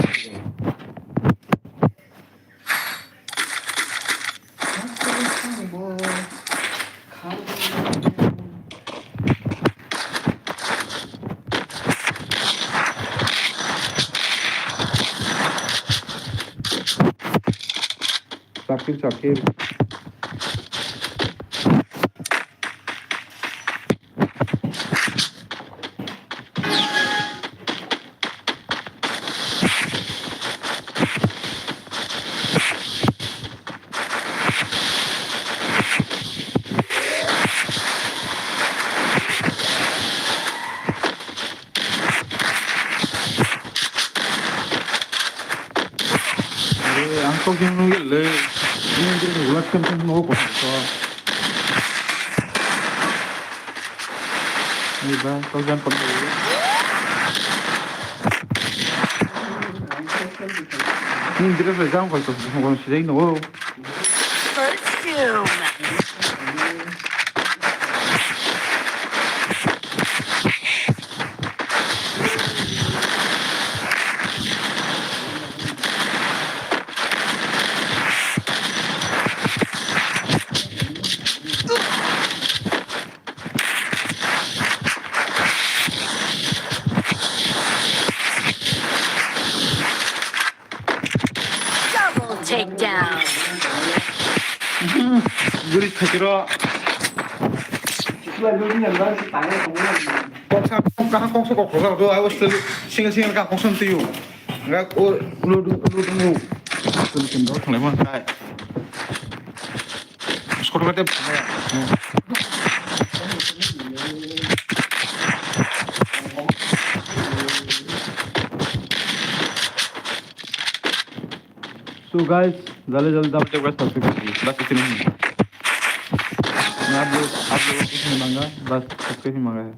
Sakit. Angkau yang nunggu le, ini jadi ulat kan nunggu kosong. Ini bang, kau jangan pergi. Ini dia sudah jam kau tu, kau sudah nunggu. First doom. Double takedown. Guri thakiro. Kau kah kau sok kau tu, aku single kah kau sentuh. Enggak, lu tunggu. Tunggu kendor, kenapa? Kai. Skor berapa? So guys, जल्दी दाब के बस सबसे बस इतनी ही। आप लोगों को कुछ नहीं मांगा, बस सबके ही मांगा है।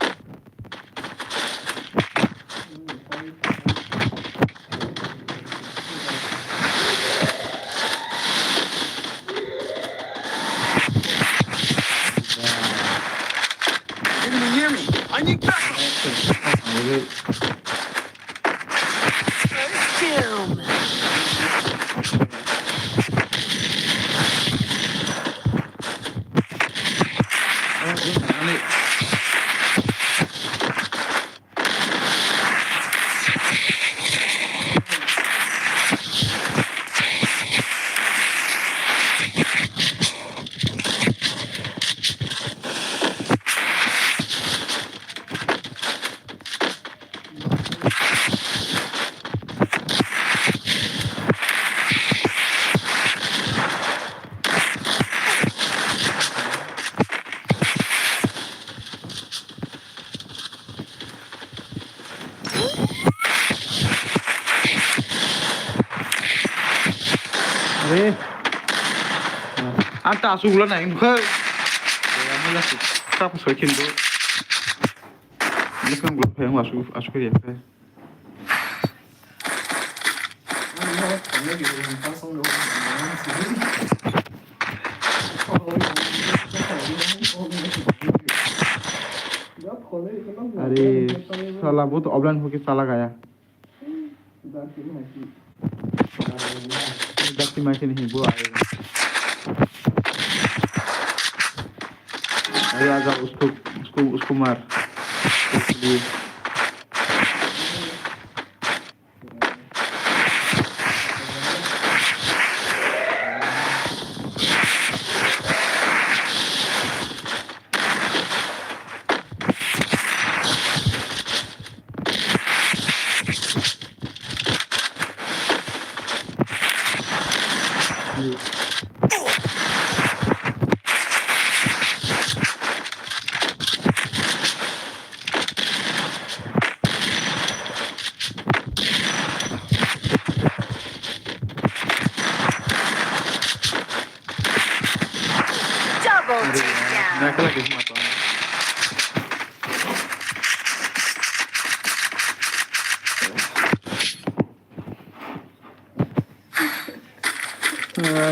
Enemy near me. I need backup. मुझे Doom. अरे आंटा आसुगुला नाय बै मोजां साफ सय खिन्थु लेखन ग्रुप फैं आसु फैया फै अरे साला बहुत ऑफलाइन होके साला गया दस्ती माइक नहीं वो आएगा अरे आजा उसको मार इसलिए Double takedown. मैं अकेला कैसे मारता हूँ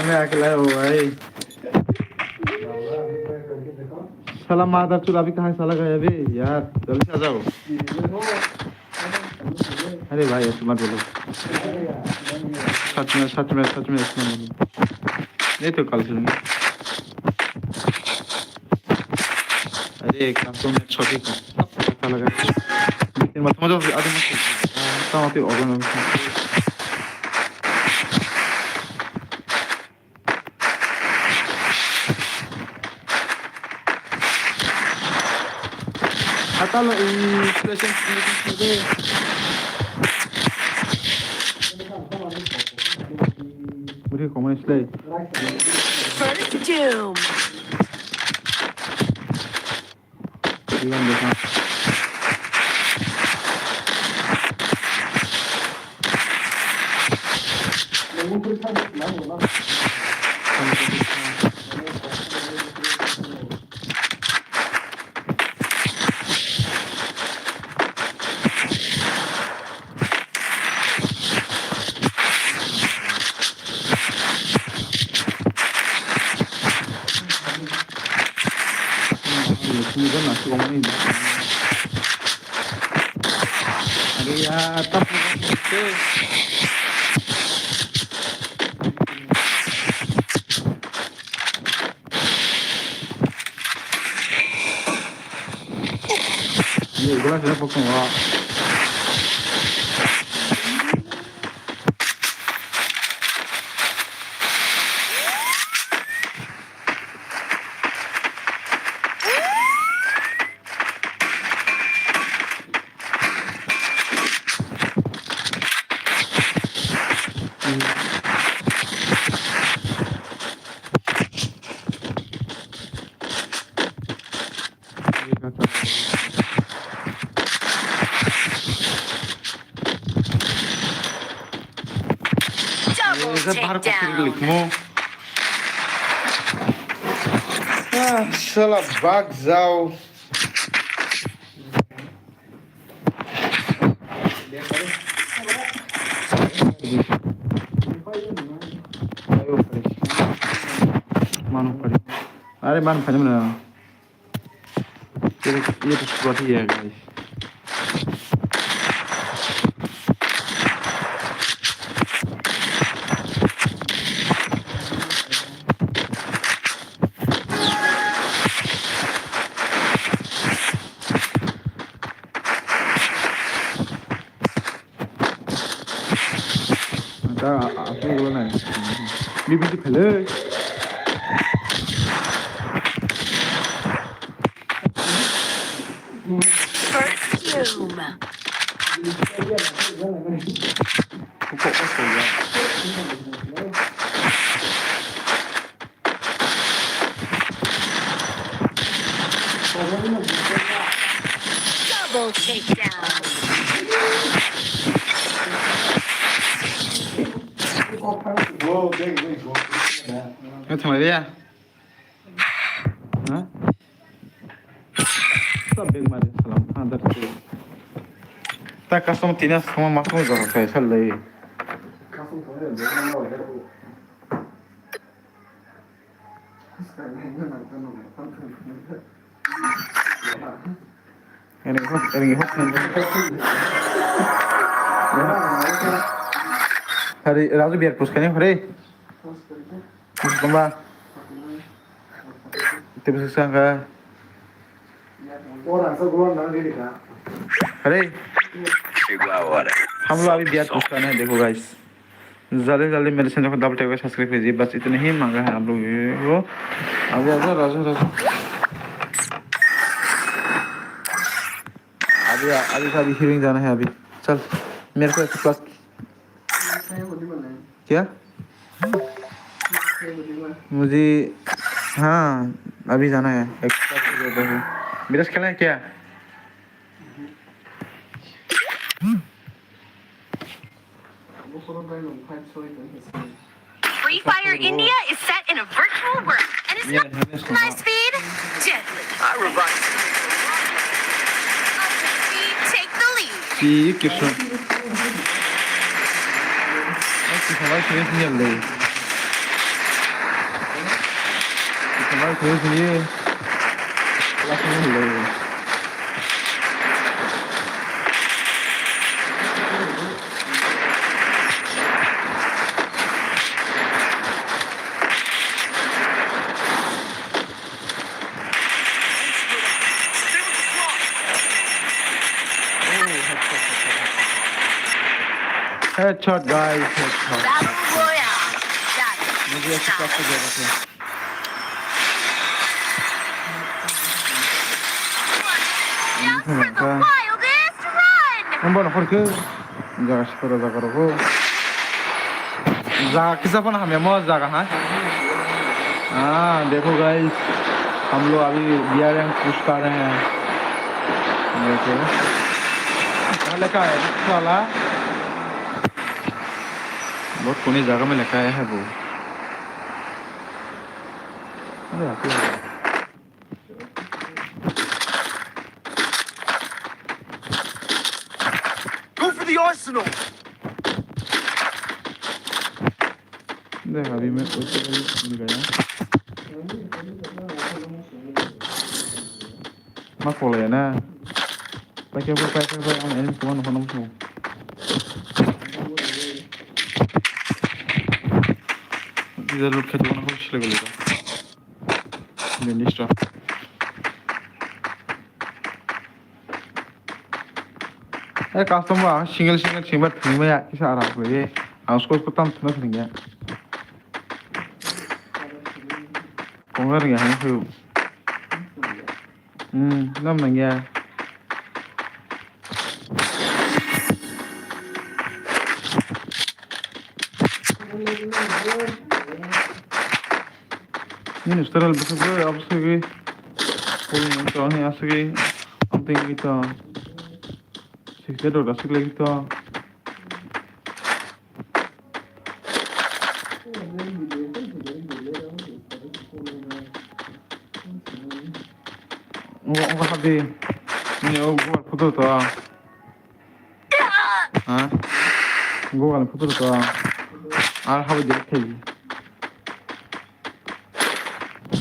मैं अकेला हूँ भाई साला मादर चोद अभी कहाँ साला गया बे यार जल्दी से आ जाओ अरे भाई ऐसे मत बोलो सच में नहीं तो कल खेलेंगे अरे काम तो मैं छोटी का पता लगा लेकिन मत मत आधे मत तो ऑर्गन आता लो प्लेसेंट दे मुझे कमेंट्स ले First doom. Iwan देखा Ini masuk ngomongin ada ya tapi itu ini gue sudah pokoknya Double बाहर takedown. लिखो साला भाग जाओ मानो पड़ी अरे मान फजम ना ये तो शुरुआत ही है गाइस ता आपको बोलना है बीबी तो पहले Perfume. kok ya Double takedown. Gol, bem, gol. nó thằng này đi à hả सब बेग मारे सलाम अंदर से ता कस्टमर तीन समय मास्टर जो है चल ले 가슴 보내, 내가 뭐 해도. ini hot hari razu biar push kan ya hari push kemba itu bisa ka orang sebulan nanti kan. अरे हम लोग अभी बिहार पुश करना है देखो गाइस जल्दी जल्दी मेरे चैनल को डबल टैप करके सब्सक्राइब कीजिए बस इतना ही मांगा है आप लोग को अभी आ जाओ राजू राजू अभी अभी अभी हीरोइन जाना है अभी चल मेरे को एक प्लस क्या मुझे हाँ अभी जाना है मिरज खेलना है क्या Free Fire India is set in a virtual world and is not my speed. Gently. I revive. We take the lead. जी किशन हमारे खेल नहीं चल रही हमारे खेल नहीं क्लास नहीं चल रही Headshot guys, headshot. Battle Royale. That मुझे ऐसे is काफी ज़्यादा था। now for the wildest run. हम बोलो फिर क्यों? जाश करो जा करो को। जा किसा पना हमें मौज जागा हाँ? हाँ देखो गाइस, हम लोग अभी बियर रैंक पुश कर रहे हैं। देखो, कहाँ लिखा है? साला बहुत कोने जगह में लिखा है वो। अरे आते हैं। Go for the arsenal. देख अभी मैं उससे मिल गया। मत बोले ना। पैसे हम एनिम कौन होना मुझे। इधर लोग खेत वाला कुछ लगेगा। Minister. customer single simbat terima ya kisah arah gue उसको tam terima sering ya kongar ya hanya tuh namanya ini setelah lebih sesuai apa sih pulih mentalnya asli penting kita Sikit udah asik lagi tuh. Ông có hấp đi. Mình ông có phụ thuộc to. Hả? Ông có phụ thuộc to. Hấp đi cái gì?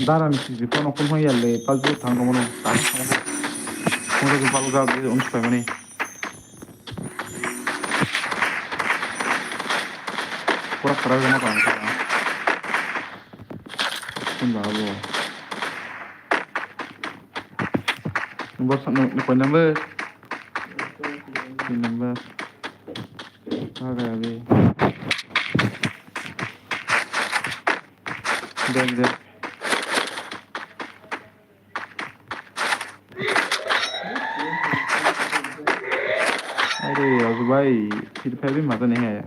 Darah nih sih. Kalau aku mau ya le, pas itu tangga mana? Kamu tuh kalau gak bisa untuk apa nih? Kurang keras sama kan? Enggak lo. Nomor number. Number. Apa ya be? Deh. अरे आज भाई फिर भी मजा नहीं आया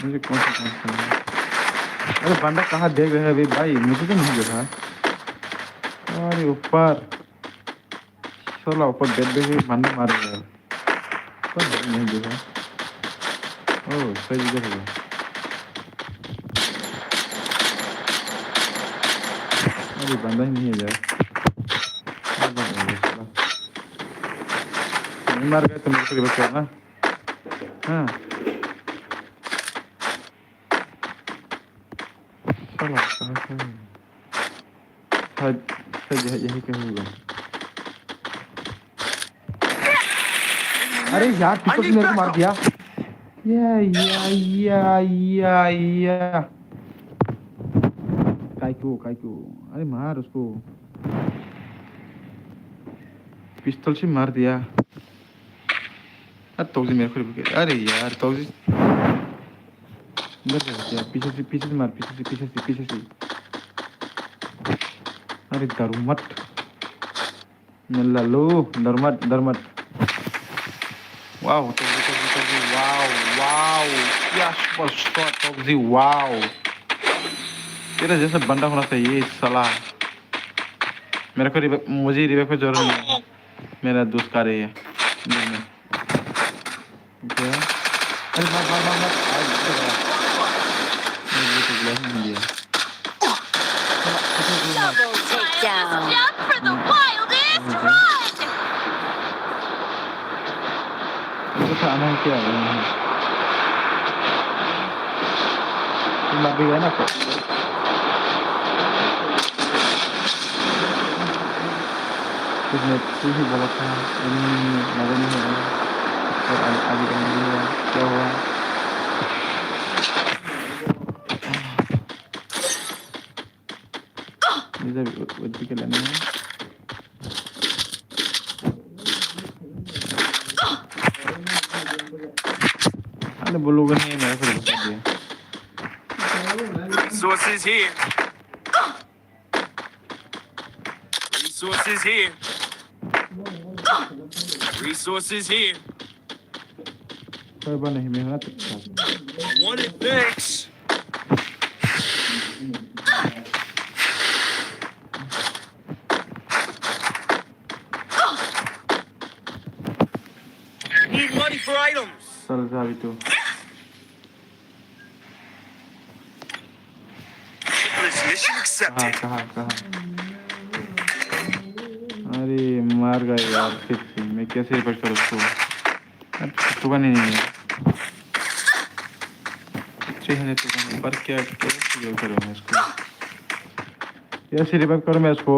मुझे कौन सा करना है अरे बंदा कहाँ देख रहे हैं अभी भाई मुझे तो नहीं देखा अरे ऊपर चलो ऊपर बेड पे बंदा मारे यार पर नहीं देखा ओह सही जगह है अरे बंदा ही नहीं है यार नहीं मार गए तो मेरे को रिवर्स करना हाँ चलो शायद यही कहीं होगा अरे यार पीछे से मेरे को मार दिया या काइको अरे मार उसको पिस्तौल से मार दिया अरे तोजी मेरे को अरे यार तोजी इधर क्या पीछे से मार पीछे से अरे दरमत नल्ला दरमत वाओ तोजी वाओ क्या सुपर शॉट तोजी वाओ तेरा जैसा बंदा होना चाहिए साला मेरे को मुझे रिवे को जरूरत नहीं है मेरा दोस्त का रही है क्या अरे मार Double takedown. Up for the wildest run. itu sama क्या है मार भी गया ना को उसने तू ही बोला था मजा नहीं है और आगे का नहीं है क्या हुआ इधर उधर के लेने हैं अरे बोलोगे नहीं मेरे को बता दिया Resources here. Resources here. Resources here. कोई बात नहीं मैं ना One it thanks. Need money for items. चल जा अभी तो Mission accepted. कहाँ अरे मार गए यार फिर से मैं कैसे रिपोर्ट करूँ उसको तो नहीं है चाहिए तो पर क्या कैसे रिपोर्ट करूँ मैं इसको कैसे रिपोर्ट करूँ मैं इसको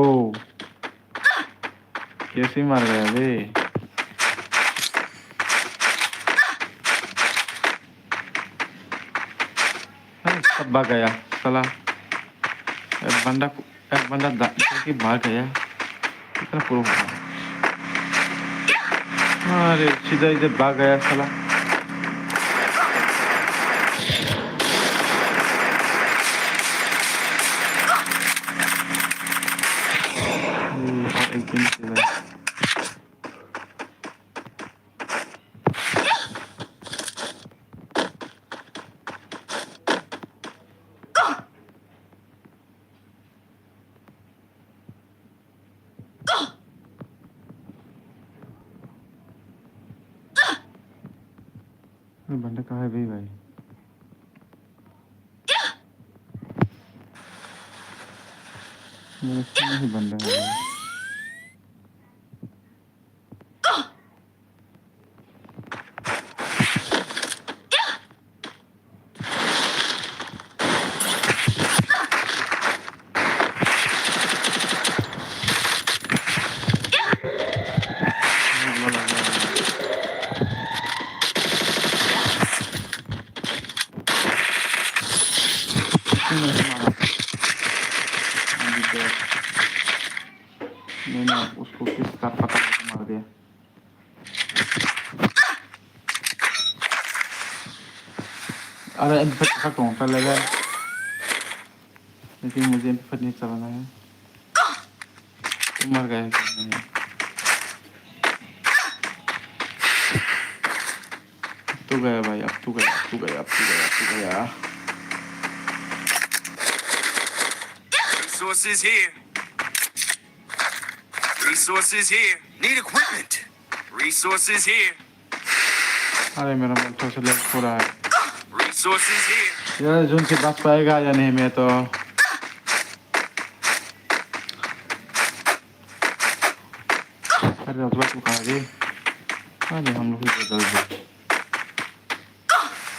कैसे मार गया बे सब भाग गया साला एक बंदा कि भाग गया कितना प्रो अरे सीधा इधर भाग गया साला एक दिन से अरे बंदा कहाँ है भाई? मेरे सामने ही बंदा है भाई। मैंने उसको किस तरह पकड़ के मार दिया। अरे इन्फेक्ट का कौन सा लगा, लेकिन मुझे इन्फेक्ट नहीं चलाना है। तुम मर गए क्या? नहीं, तू गया भाई, अब तू गया, अब तू गया, अब तू गया, अब तू गया। Resources here. Resources here. Need equipment. Resources here. अरे मेरा मोटर से लग हो रहा है Resources here. यार। जून से बच पाएगा या नहीं? मैं तो अरे रजवा तू कहाँ गई? अरे हम लोग ही जल्दी।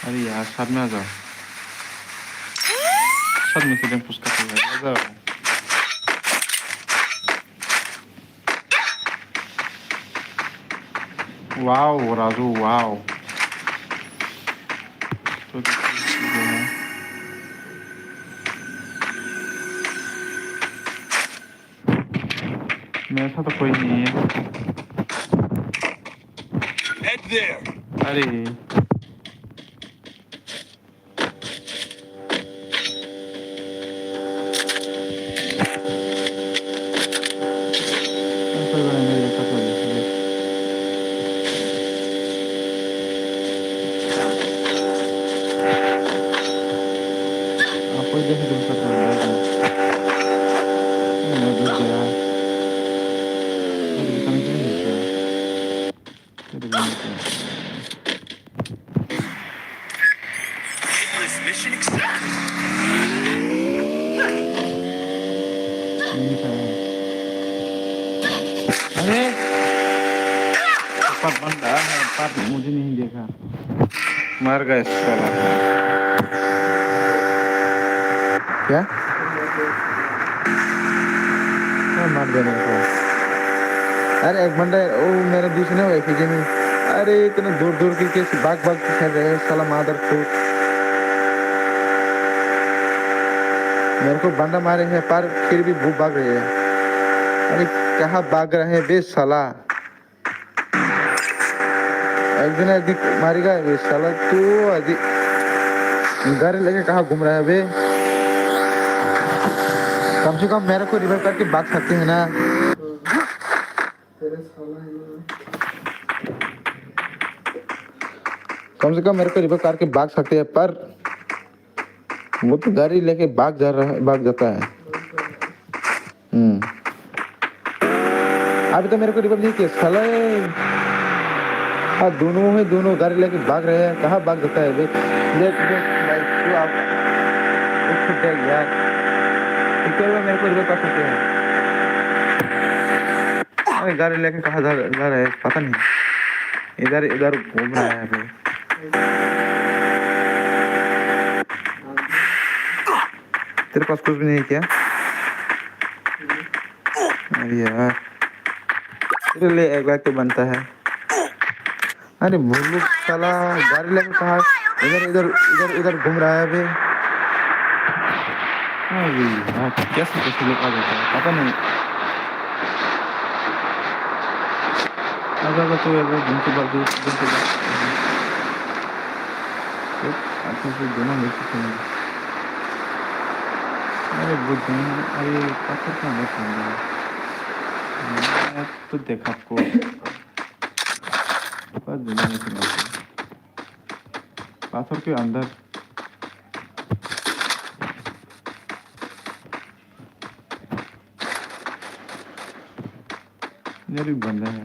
अरे यार साथ में आ जाओ, साथ में से पुश करते हैं। आ जाओ। Wow Raju wow. तो मेरे साथ तो कोई नहीं है। Head there. अरे This mission accepted. अरे ऊपर बंदा है, पर मुझे नहीं देखा। मर गए साला। क्या मार देने को? अरे एक बंदा वो मेरा दूसरे हो एक में। अरे इतना दूर दूर की कैसे भाग भाग के खेल रहे हैं साला मादर चोट। मेरे को बंदा मारे हैं पर फिर भी वो भाग रहे हैं। अरे कहाँ भाग रहे हैं बे साला? एक दिन मारेगा बे साला तू। गाड़ी लेके कहाँ घूम रहा है बे? कम से कम मेरे को रिवाइव करके भाग सकते हैं ना। कम से कम मेरे को रिवाइव करके भाग सकते हैं, पर वो तो गाड़ी लेके भाग जाता है। अभी तो मेरे को रिवाइव नहीं किया साला। हाँ दोनों गाड़ी लेके भाग रहे हैं। कहाँ भाग जाता है बे? भाई तू आप खुद देख यार, मेरे को रिवाइव कर सकते हैं। अरे गाड़ी लेके कहाँ जा रहे हैं पता नहीं। इधर इधर घूम रहा है बे। तेरे पास कुछ भी नहीं क्या? अरे यार तेरे लिए एक बार तो बनता है। अरे भूलू साला गाड़ी लेके कहाँ इधर इधर इधर इधर घूम रहा है बे। अरे यार कैसे लोग आ जाता है पता नहीं। अगर तो एक बार घूमते बाद अच्छा से दोनों मिल सकते हैं। अरे बुद्ध अरे पत्थर का मत समझा। मैं तो देखा आपको बस दुनिया में समझते पाथर के अंदर। ये भी बंदा है।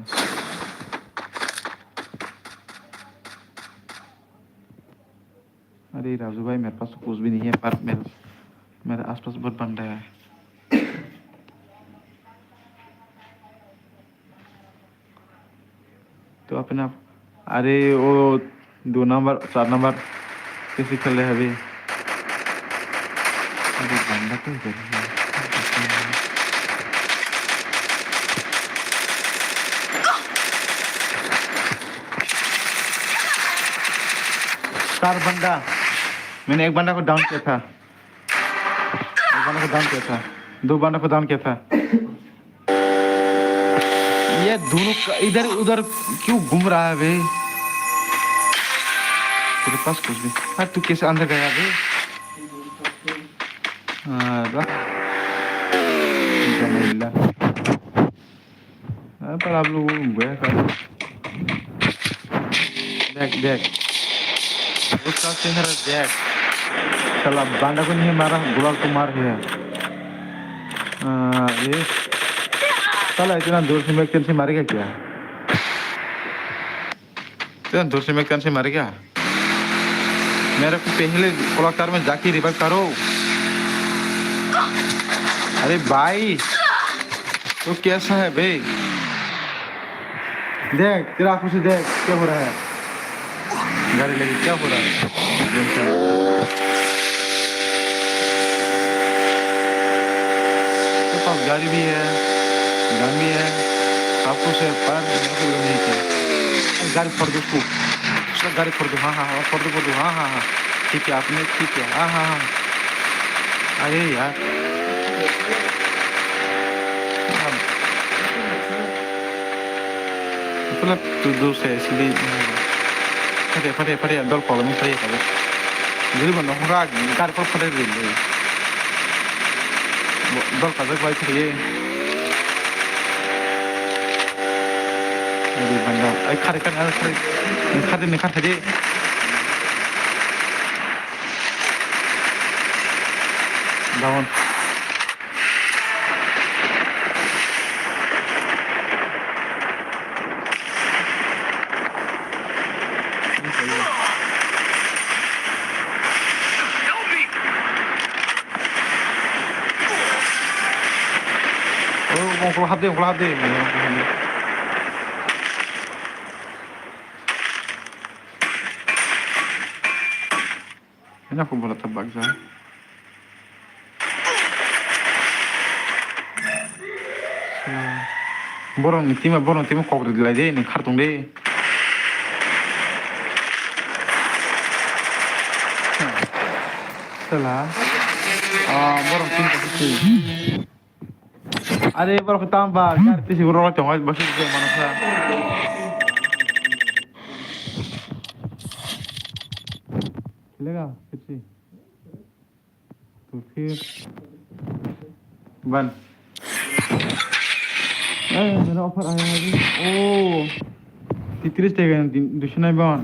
अरे राजू भाई मेरे पास तो कुछ भी नहीं है पर मेरे आसपास बहुत बंदा है। तो अपना अरे वो 2 नंबर 4 नंबर कैसे खेल रहे हैं अभी? अरे बंदा तो इधर ही है। चार बंदा, मैंने एक बंदा को डाउन किया था, एक बंदा को डाउन किया था, 2 बंदा को डाउन किया था। ये दोनों इधर उधर क्यों घूम रहा है भाई? तेरे पास कुछ भी? हाँ तू कैसे अंदर गया भाई? पर आप लोग गया कर देख देख उसका चेहरा देख, चला बांडा को नहीं मारा, गुलाल को मार गया। ये चला इतना दूर से मैं कैसे मारेगा क्या? इतना दूर से मैं कैसे मारेगा? मेरे को पहले कोलाकार में जाके रिवाइव करो। अरे भाई तो कैसा है भाई? देख तेरा आंखों से देख क्या हो रहा है, गाड़ी लगी क्या हो रहा है? तो पास गाड़ी भी है, गन भी है, सब कुछ है पर नहीं किया। गाड़ी फोड़ दो उसको, गाड़ी फोड़ दो। हाँ हाँ हाँ फोड़ दो हाँ हाँ हाँ ठीक है आपने ठीक है। हाँ हाँ हाँ अरे यार मतलब तू दूर से इसलिए फटे दल कॉल में फटे करे jadi mana orang gar पर फटे दे ले दल का भाई फटे jadi बंदा आई खारे खारे down Kalau hati. Ini aku boleh tebak saya. Borong tim kok di lagi ini kartung deh. Setelah borong tim posisi. अरे बार खत्म बार यार किसी को रोक चंगा बस के मनसा चलेगा किसी तो फिर बन मेरा ऑफर आया है ओ 33 टेगा दुश्मन है बन